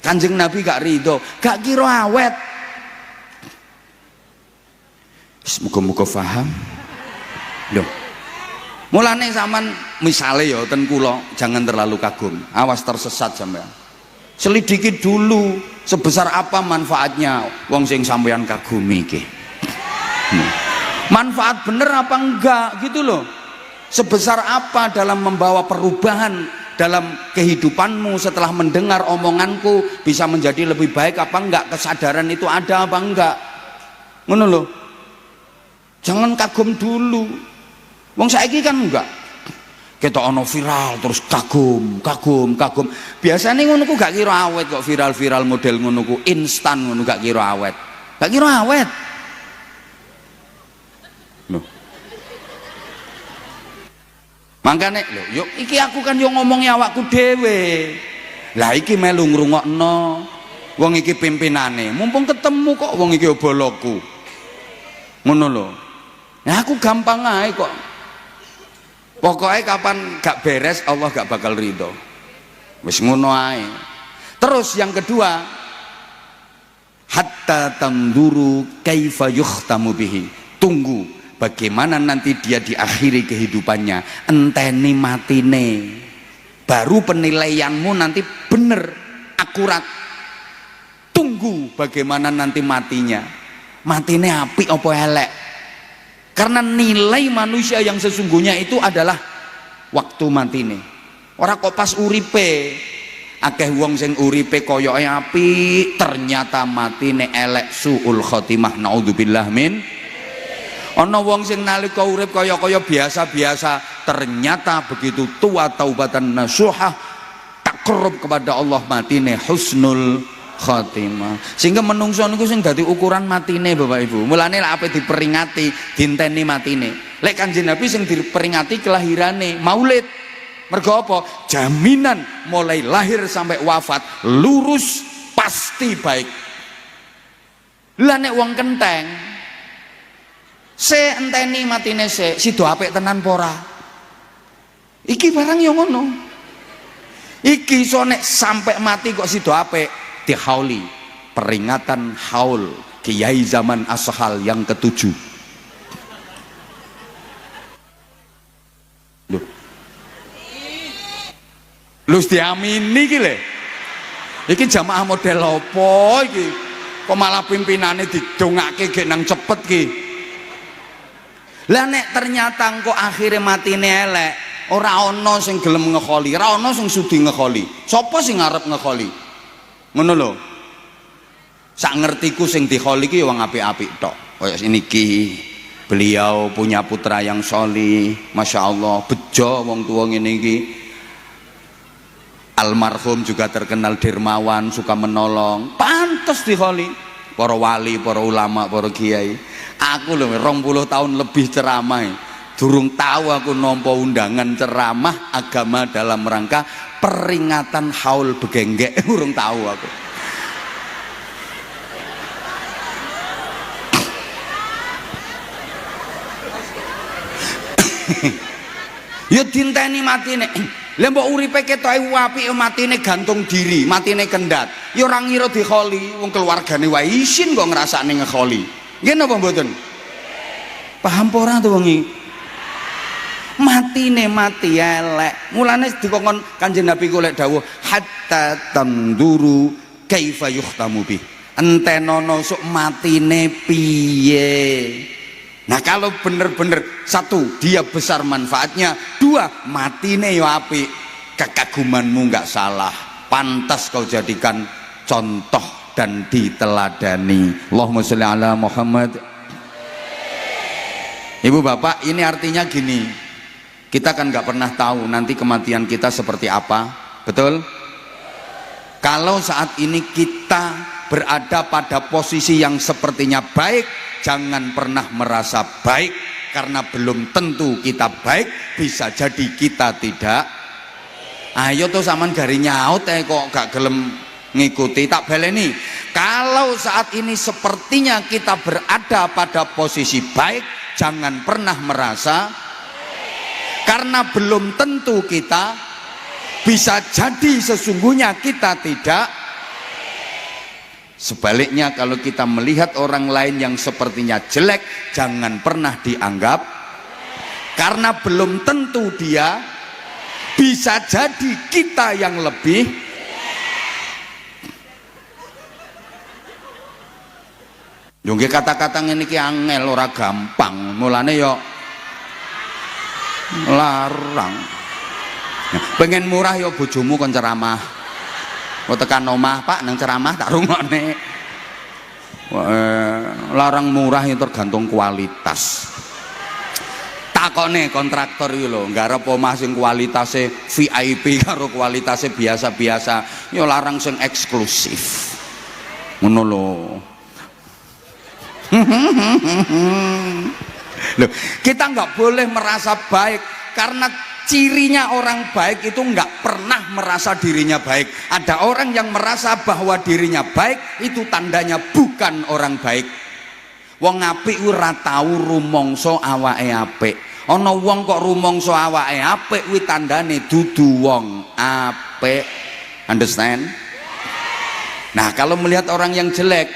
Speaker 1: Kanjeng Nabi gak ridho, gak kira awet. Muga-muga paham. Loh, mulane sampean misale ya ten kula jangan terlalu kagum, awas tersesat sampean. Selidiki dulu sebesar apa manfaatnya wong sing sampean kagumi iki. Manfaat bener apa enggak gitu loh. Sebesar apa dalam membawa perubahan dalam kehidupanmu setelah mendengar omonganku, bisa menjadi lebih baik apa enggak, kesadaran itu ada apa enggak, ngono loh. Jangan kagum dulu. Wong saiki kan enggak, kita ono viral terus kagum. Biasanya ngono ku gak kira awet kok, viral model ngono ku instan ngono, gak kira awet. Loh. Makanya lho, yuk iki aku kan yo ngomongi awakku dhewe. Lah iki melu ngrungokno. Wong iki pimpinane, mumpung ketemu kok wong iki boloku. Ngono lho. Nah aku gampang ae kok. Pokoknya kapan gak beres Allah gak bakal ridho. Wis ngono ae. Terus yang kedua, hatta tamduru kaifa yukhtamu bihi. Tunggu bagaimana nanti dia diakhiri kehidupannya, enteni matine. Baru penilaianmu nanti bener, akurat. Tunggu bagaimana nanti matinya. Matine apik apa elek. Karena nilai manusia yang sesungguhnya itu adalah waktu matine. Ora kok pas uripe. Akeh wong sing uripe koyoke apik, ternyata matine elek, suul khotimah, naudzubillah min. Ana wong sing nalika urip kaya-kaya biasa-biasa, ternyata begitu tua taubatan nasuha, takrub kepada Allah, matine husnul khotimah. Sehingga menungso niku sing dadi ukuran matine Bapak Ibu. Mulane lek ape diperingati dinteni matine. Lek Kanjeng Nabi sing diperingati kelahirane, Maulid. Mergo apa? Jaminan mulai lahir sampai wafat lurus pasti baik. Lah nek wong kenteng se enteni matine sido apik tenan pora. Iki barang yo ngono. Iki iso nek sampai mati kok sido apik. Dihauli, peringatan haul Kiai zaman Ashal yang ke-7. Lu diamini iki lho. Iki jamaah model apa iki? Kok malah pimpinane didongake gek nang cepet ki. Lah nek ternyata engko akhire matine elek, ora ana sing gelem ngekholi, ora ana sing sudi ngekholi. Sapa sing ngarep ngekholi? Ngono lho. Sak ngertiku sing dikholi ki wong apik-apik tok. Kaya niki beliau punya putra yang sholih, Masya Allah, bejo wong tua ngene iki. Almarhum juga terkenal dermawan, suka menolong, pantes dikholi. Para wali, para ulama, para kiai. Aku lho 20 tahun lebih ceramah, durung tahu aku nampa undangan ceramah agama dalam rangka peringatan haul begenggek, urung tahu aku. Ya dinteni matine. Lah mbok uripe ketoke apik matine gantung diri, matine kendat. Ya ora ngira dikholi, wong keluargane wae isin kok ngrasakne ngekholi. Nggih napa mboten? Paham apa ora to wong iki? Matine mati elek. Mulane dikongkon Kanjeng Nabi ku lek dawuh hatta tanduru kaifa yuhtamu bi. Entenono sok matine piye. Nah kalau bener-bener satu dia besar manfaatnya, dua matine yo apik, kekagumanmu nggak salah, pantas kau jadikan contoh dan diteladani. Allahumma sholli ala Muhammad. Ibu bapak, ini artinya gini, kita kan nggak pernah tahu nanti kematian kita seperti apa, betul? Kalau saat ini kita berada pada posisi yang sepertinya baik, jangan pernah merasa baik, karena belum tentu kita baik, bisa jadi kita tidak. Ayo tuh saman gari nyaut kok gak gelem ngikuti, tak baleni. Kalau saat ini sepertinya kita berada pada posisi baik, jangan pernah merasa, karena belum tentu kita, bisa jadi sesungguhnya kita tidak. Sebaliknya kalau kita melihat orang lain yang sepertinya jelek, jangan pernah dianggap, karena belum tentu dia, bisa jadi kita yang lebih. Jungke kata-kata ngene iki angel, ora gampang, mulane yo larang. Pengen murah yo bojomu kon ceramah. Mau tekan omah pak nang ceramah tak rungokne. Larang murah itu tergantung kualitas. Takone kontraktor iki lho, nggarap omah sing kualitasnya VIP karo kualitasnya biasa-biasa, yo larang sing eksklusif. Ngono lho. Loh, kita nggak boleh merasa baik, karena cirinya orang baik itu nggak pernah merasa dirinya baik. Ada orang yang merasa bahwa dirinya baik, itu tandanya bukan orang baik. Wong apik ora tau rumangsa awake apik. Ana wong kok rumangsa awake apik kuwi tandane dudu wong apik. Understand? Nah, kalau melihat orang yang jelek,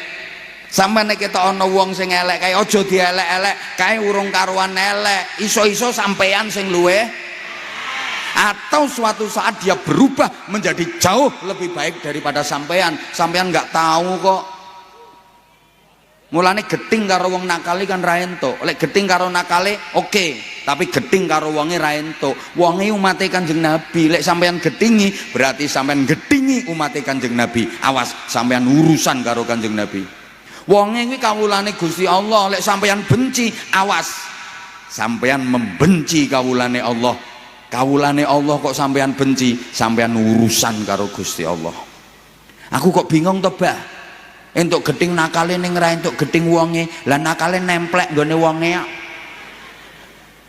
Speaker 1: sampai nek ketok ana wong sing elek kae, aja dielek-elek kae, urung karuan elek. Iso-iso sampean sing luwih, atau suatu saat dia berubah menjadi jauh lebih baik daripada sampean. Sampean nggak tahu kok. Mulane geting karo wong nakali kan ra entuk. Lek geting karo nakale oke, tapi geting karo wonge ra entuk. Wonge umate Kanjeng Nabi. Lek sampean getingi berarti sampean getingi umate Kanjeng Nabi. Awas sampean urusan karo Kanjeng Nabi. Wonge kuwi kawulane Gusti Allah. Lek sampean benci, awas sampean membenci kawulane Allah. Kawulane Allah kok sampean benci, sampean urusan karo Gusti Allah. Aku kok bingung to, Bah. Entuk geting nakale ning ra entuk geting wonge. Lah nakale nemplek nggone wonge.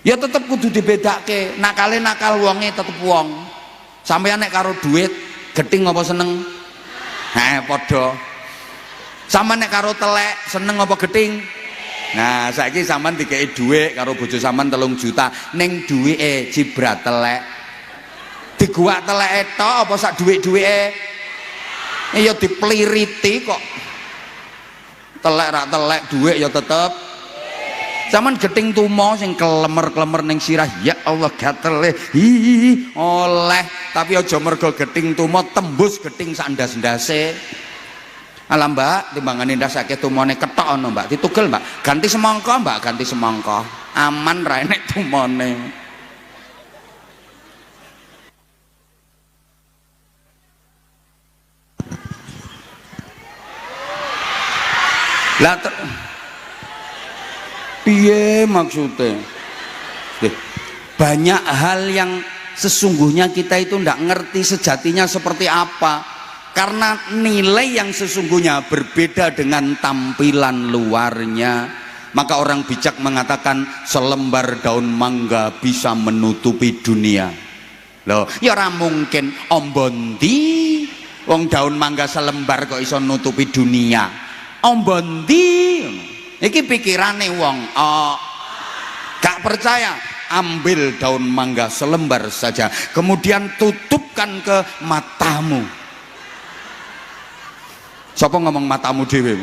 Speaker 1: Ya tetep kudu dibedake. Nakale nakal, wonge tetep wong. Sampean nek karo duit, geting apa seneng? Padha. Sampeyan nek karo telek, seneng apa geting? Nah, saiki sampean dikei dhuwit karo bojo sampean 3 juta, ning duwike jibrat telek. Diguak teleke tok apa sak dhuwit-dhuwike? Ya dipliriti kok. Telek ra telek, dhuwit ya tetep. Sampeyan geting tumo sing klemer-klemer ning sirah, ya Allah gatele. Oleh, tapi aja mergo geting tumo tembus geting sak ndas-ndase. Alah mbak, timbangan indah sakit tumone ketok ono mbak, ditugel mbak, ganti semangka mbak, ganti semangka, aman ra enek tumone. Lah piye maksudnya? Banyak hal yang sesungguhnya kita itu ndak ngerti sejatinya seperti apa. Karena nilai yang sesungguhnya berbeda dengan tampilan luarnya. Maka orang bijak mengatakan selembar daun mangga bisa menutupi dunia. Loh, ya ora mungkin ombondi wong daun mangga selembar kok iso nutupi dunia. Ombondi iki pikirane wong. Gak percaya? ambil daun mangga selembar saja, kemudian tutupkan ke matamu. Siapa ngomong matamu dewe?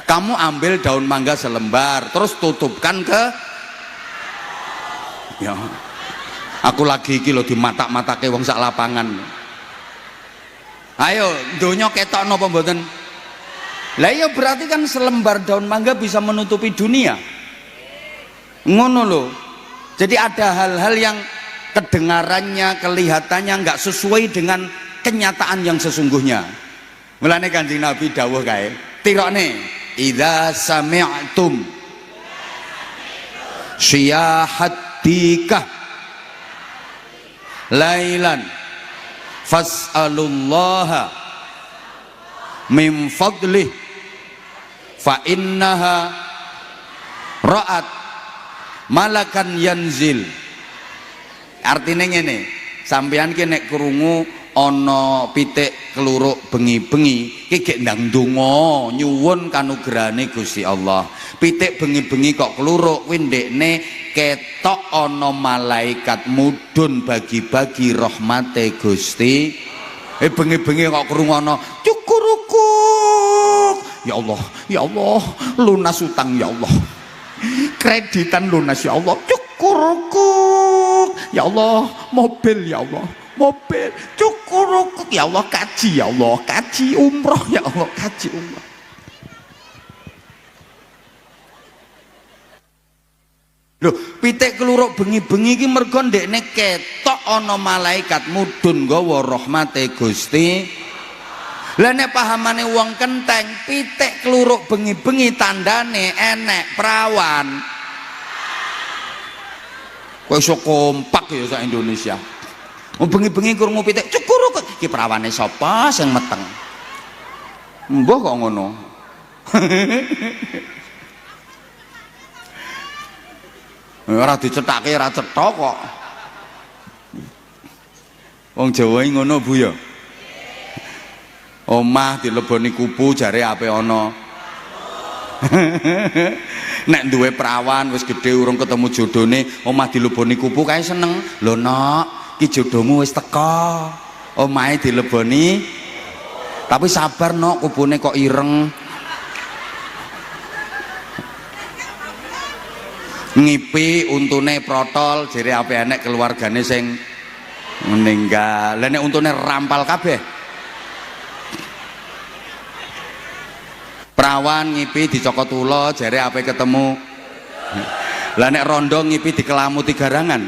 Speaker 1: Kamu ambil daun mangga selembar, terus tutupkan ke, ya, aku lagi iki lho di mata-matake wong sak lapangan. Ayo, donya ketok napa mboten? Lah iya berarti kan selembar daun mangga bisa menutupi dunia. Ngono lho. Jadi ada hal-hal yang kedengarannya, kelihatannya nggak sesuai dengan kenyataan yang sesungguhnya. Mulane Kanjeng Nabi dawuh kae, tirone idza sami'tum syiyahatika lailan fas'alullaha min fadlih fa innaha ra'at malakan yanzil. Artinya ngene, sampeyan ki nek krungu ana pitik keluruk bengi-bengi ki gek ndang donga nyuwun kanugrahane Gusti Allah. Pitik bengi-bengi kok keluruk kuwi ndekne ketok ana malaikat mudhun bagi-bagi rahmate Gusti. Bengi-bengi kok krungono cukurukuk, ya Allah lunas utang ya Allah, kreditan lunas ya Allah, cukurukuk ya Allah, mobil ya Allah, mobil cukurukuk ya Allah, kaji ya Allah, kaji umroh ya Allah, kaji umroh. Loh, pitik keluruk bengi-bengi iki mergo ndekne ketok ana malaikat mudhun nggawa rahmate Gusti. Lah nek pahamane wong kenteng, pitik keluruk bengi-bengi tandane enek perawan. Kok iso kompak ya sak Indonesia. Wong bengi-bengi krungu pitik cukuruk iki perawane sapa sing meteng. Mbah kok ngono. Ora dicethake ora cetha kok. Wong Jawa iki ngono Bu ya. Omah dileboni kupu jare ape ana. Nek duwe perawan wis gedhe urung ketemu jodhone, omah dileboni kupu kae seneng. Lho Nok, ki jodohmu wis teka. Omahe dileboni. Tapi sabar Nok, kupune kok ireng. Ngipi untune protol jere ape enek keluargane sing meninggal. Lah nek untune rampal kabeh. Perawan ngipi dicokot ula jere ape ketemu. Lah nek rondo ngipi dikelamuti garangan.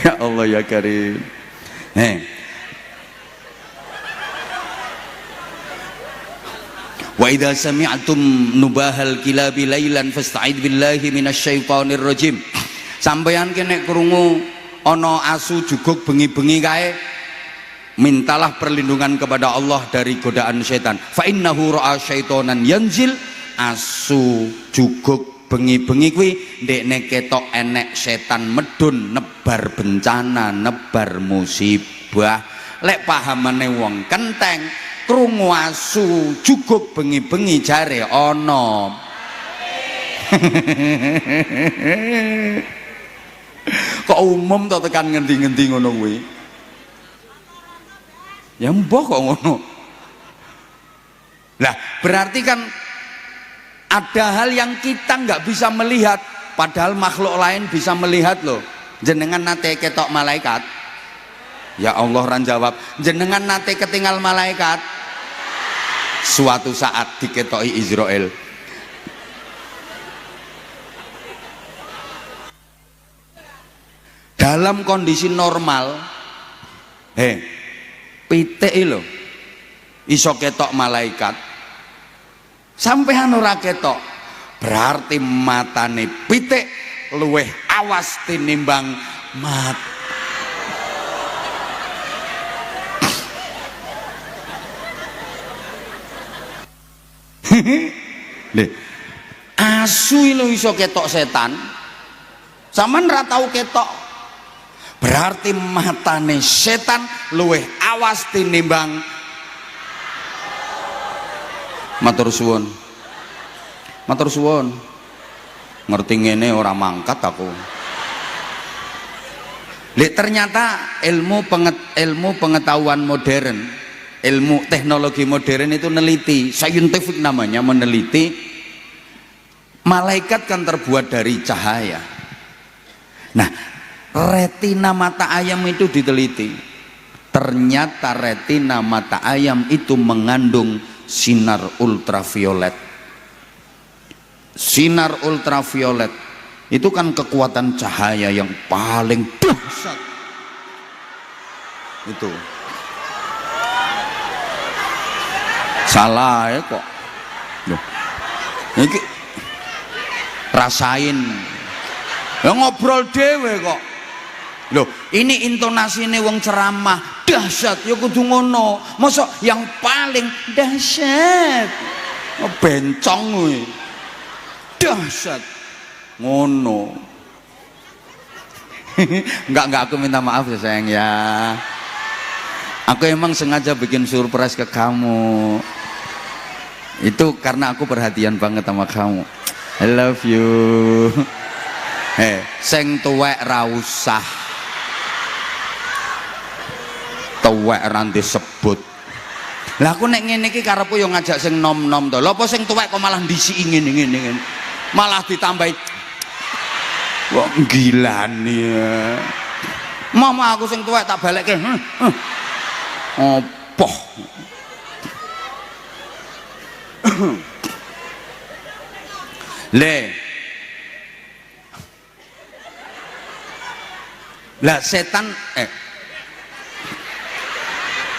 Speaker 1: Ya Allah ya Karim. Wa idza sami'tum nubahal kilabi lailan fasta'id billahi minasyaitonir rajim. Sampeyan ki nek krungu ana asu juguk bengi-bengi kae, mintalah perlindungan kepada Allah dari godaan setan. Fa innahu ra'a syaitonan yanzil. Asu juguk bengi-bengi kuwi ndekne ketok enek setan medun nebar bencana, nebar musibah. Lek pahamane wong kenteng krungu asu juguk bengi-bengi jare ana kok umum to tekan ngendi-ngendi ngono kuwi. Ya mbah kok ngono. Lah berarti kan ada hal yang kita nggak bisa melihat padahal makhluk lain bisa melihat loh. Jenengan nate ketok malaikat? Ya Allah ran jawab. Jenengan nate ketinggal malaikat? Suatu saat diketoki Israel. Dalam kondisi normal, pitik lho iso ketok malaikat. Sampeyan ora ketok, berarti matane pitik luweh awas tinimbang mata. Asu lho iso ketok setan, sampean ora tau ketok, berarti matane setan luweh awas tinimbang Matur suwun. Matur suwun. Ngerti ngene ora mangkat aku. Lek ternyata ilmu pengetahuan modern, ilmu teknologi modern itu neliti, scientific namanya, meneliti malaikat kan terbuat dari cahaya. Nah, retina mata ayam itu diteliti, ternyata retina mata ayam itu mengandung sinar ultraviolet. Sinar ultraviolet itu kan kekuatan cahaya yang paling dahsyat. Itu salah ya kok. Loh, ini rasain ya, ngobrol dewe kok. Loh, ini intonasine wong ceramah dahsyat ya kudu ngono. Mosok yang paling dahsyat bencong kuwi dahsyat ngono. Enggak aku minta maaf ya sayang ya. Aku emang sengaja bikin surprise ke kamu. Itu karena aku perhatian banget sama kamu. I love you. Sing tuwek ra usah. Tuwek ra disebut. Lah aku nek ngene iki karepku yo ngajak sing nom-nom to. Lha apa sing tuwek kok malah ndisiki ngene-ngene. Malah ditambahi kok gilani ya. Mama aku sing tuwek tak balekke. Opo? Lah setan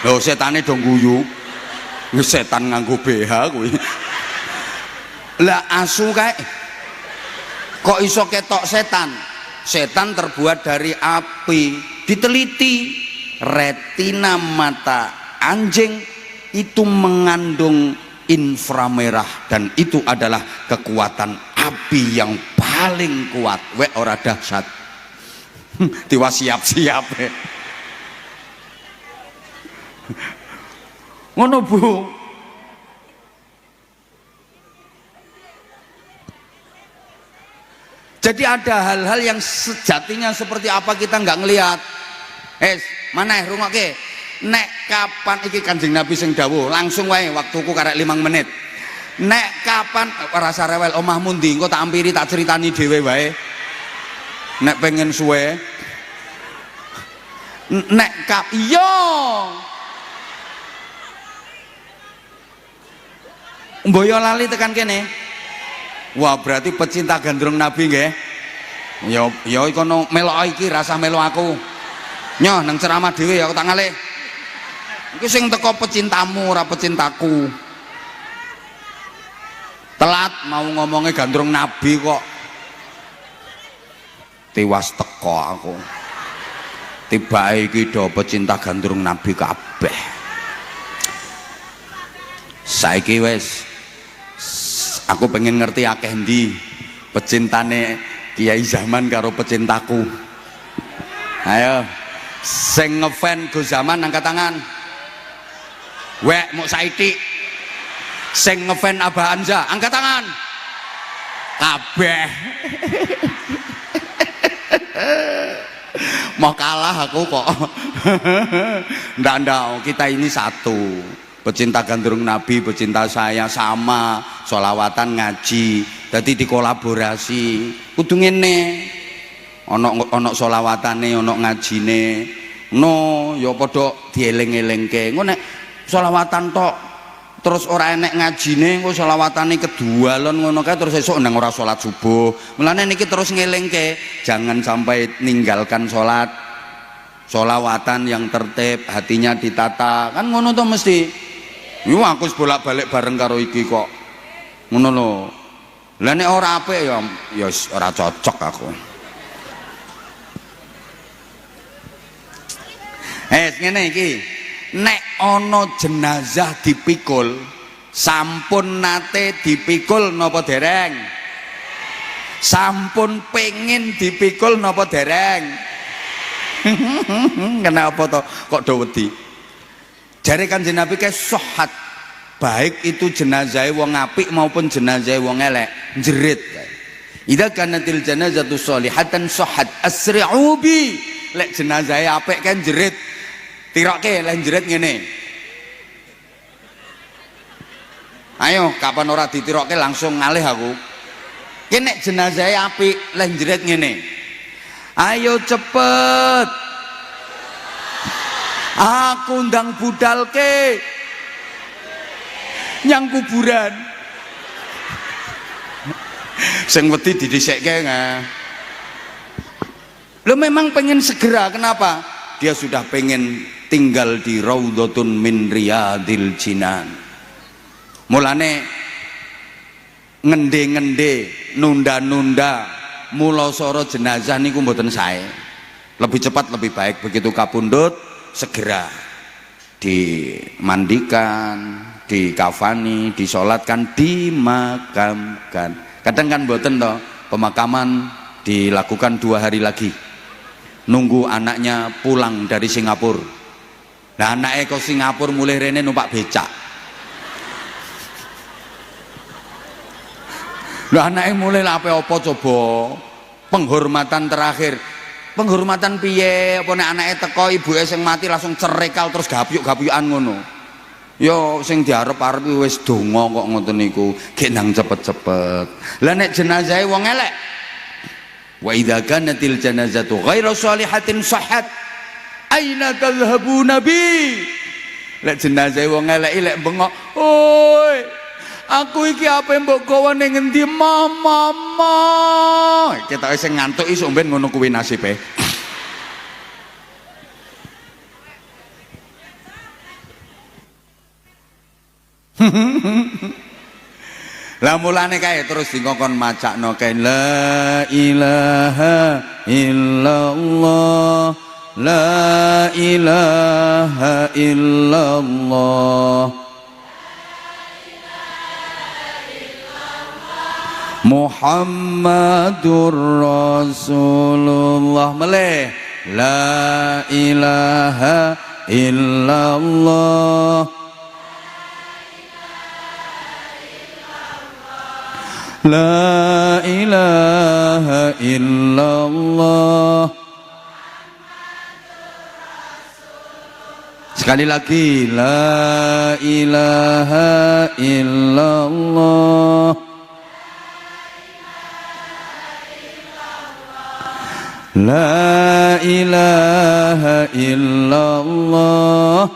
Speaker 1: lho setane do guyu. Setan nganggo BH kuwi. Lah asu kae kok iso ketok setan? Setan terbuat dari api. Diteliti, retina mata anjing itu mengandung inframerah dan itu adalah kekuatan api yang paling kuat. Wek ora dahsyat. Tiwa siap-siap. Ngono Bu. Jadi ada hal-hal yang sejatinya seperti apa kita nggak ngelihat. Mana rungokke? Nek kapan iki Kanjeng Nabi sing dawuh, langsung wae waktuku karek 5 menit. Nek kapan rasa rewel omahmu ndi engko tak ampiri tak critani dhewe wae. Nek pengen suwe. Nek iya. Mboyo lali tekan kene. Wah berarti pecinta gandrung Nabi nggih. Ya kono melok iki rasa melok aku. Nyoh nang ceramah dhewe ya aku tak ngalih. Iki sing teko pecintamu ora pecintaku. Telat mau ngomongnya gandrung Nabi kok. Tiwas teko aku. Tibake iki do pecinta gandrung Nabi kabeh. Saiki wis aku pengen ngerti akeh ndi pecintane Kiai Zaman karo pecintaku. Ayo sing ngefan Gus Zaman angkat tangan. Wek mau saiki sing ngefan Abah Anza angkat tangan. Kabeh. Mau kalah aku kok. Ndak kita ini satu. Pecinta gandrung Nabi, pecinta saya sama, sholawatan ngaji, jadi dikolaborasi. Kudu ngene, ono sholawatane, ono ngajine, no, yo podo dieling-elingke. Ngono nek sholawatan tok, terus ora enek ngajine, engko sholawatane kedualon ngono kae terus esuk nang ora sholat subuh. Mulane niki terus ngelingke, jangan sampai ninggalkan sholat. Sholawatan yang tertib, hatinya ditata, kan ngono to mesti. Yo aku bolak-balik bareng karo iki kok. Ngono lho. Lah nek ora apik ya ora cocok aku. Ngene iki. Nek ana jenazah dipikul, sampun nate dipikul napa dereng? Sampun pengin dipikul napa dereng? Kenapa to kok do wedi? Jare Kanjeng Nabi ke sohat baik itu jenazah wong apik maupun jenazah wong elek jerit. Idza kanatil janazatu sholihatan sahhat asri'u bi. Lek jenazah apik kan jerit tiroke, lek jerit ngene, ayo kapan ora ditiroke langsung ngalih aku. Kene jenazah apik lek jerit ngene, ayo cepet aku ndang budalke nyang kuburan. Sing wedi didhisekke nggak. Lo memang pengen segera, kenapa? Dia sudah pengen tinggal di raudhatun min riyadil jinan. Mulane ngende-ngende, nunda-nunda mulasara jenazah niku mboten sae. Lebih cepat lebih baik. Begitu kapundhut segera dimandikan, dikafani, disolatkan, dimakamkan. Kadang kan mboten toh, pemakaman dilakukan 2 hari lagi. Nunggu anaknya pulang dari Singapura. Nah anaknya ke Singapura mulai rene numpak becak. Lah anaknya mulai apa-apa coba. Penghormatan terakhir. Penghormatan piye? Apa nek anaknya teko ibuke sing mati langsung cerekal terus gapyuk-gapyukan ngono. Yo sing diarep-arep wis donga kok ngoten niku, gek nang cepet-cepet. Lah nek jenazah wong elek, wa idza kanatil janazatu ghairu shalihatin sahhat aina tadhhabuna bi. Lek jenazah wong elek lek bengok, "Oi, aku iki ape mbok gawa ning ngendi, Mama?" Ketoke sing ngantuk iso mben ngono kuwi nasibe. Lah mulane kae terus dikongkon macakno kae la ilaha illallah la ilaha illallah Muhammadur Rasulullah. Meleh la ilaha illallah la ilaha illallah. Sekali lagi la ilaha illallah la ilaha illallah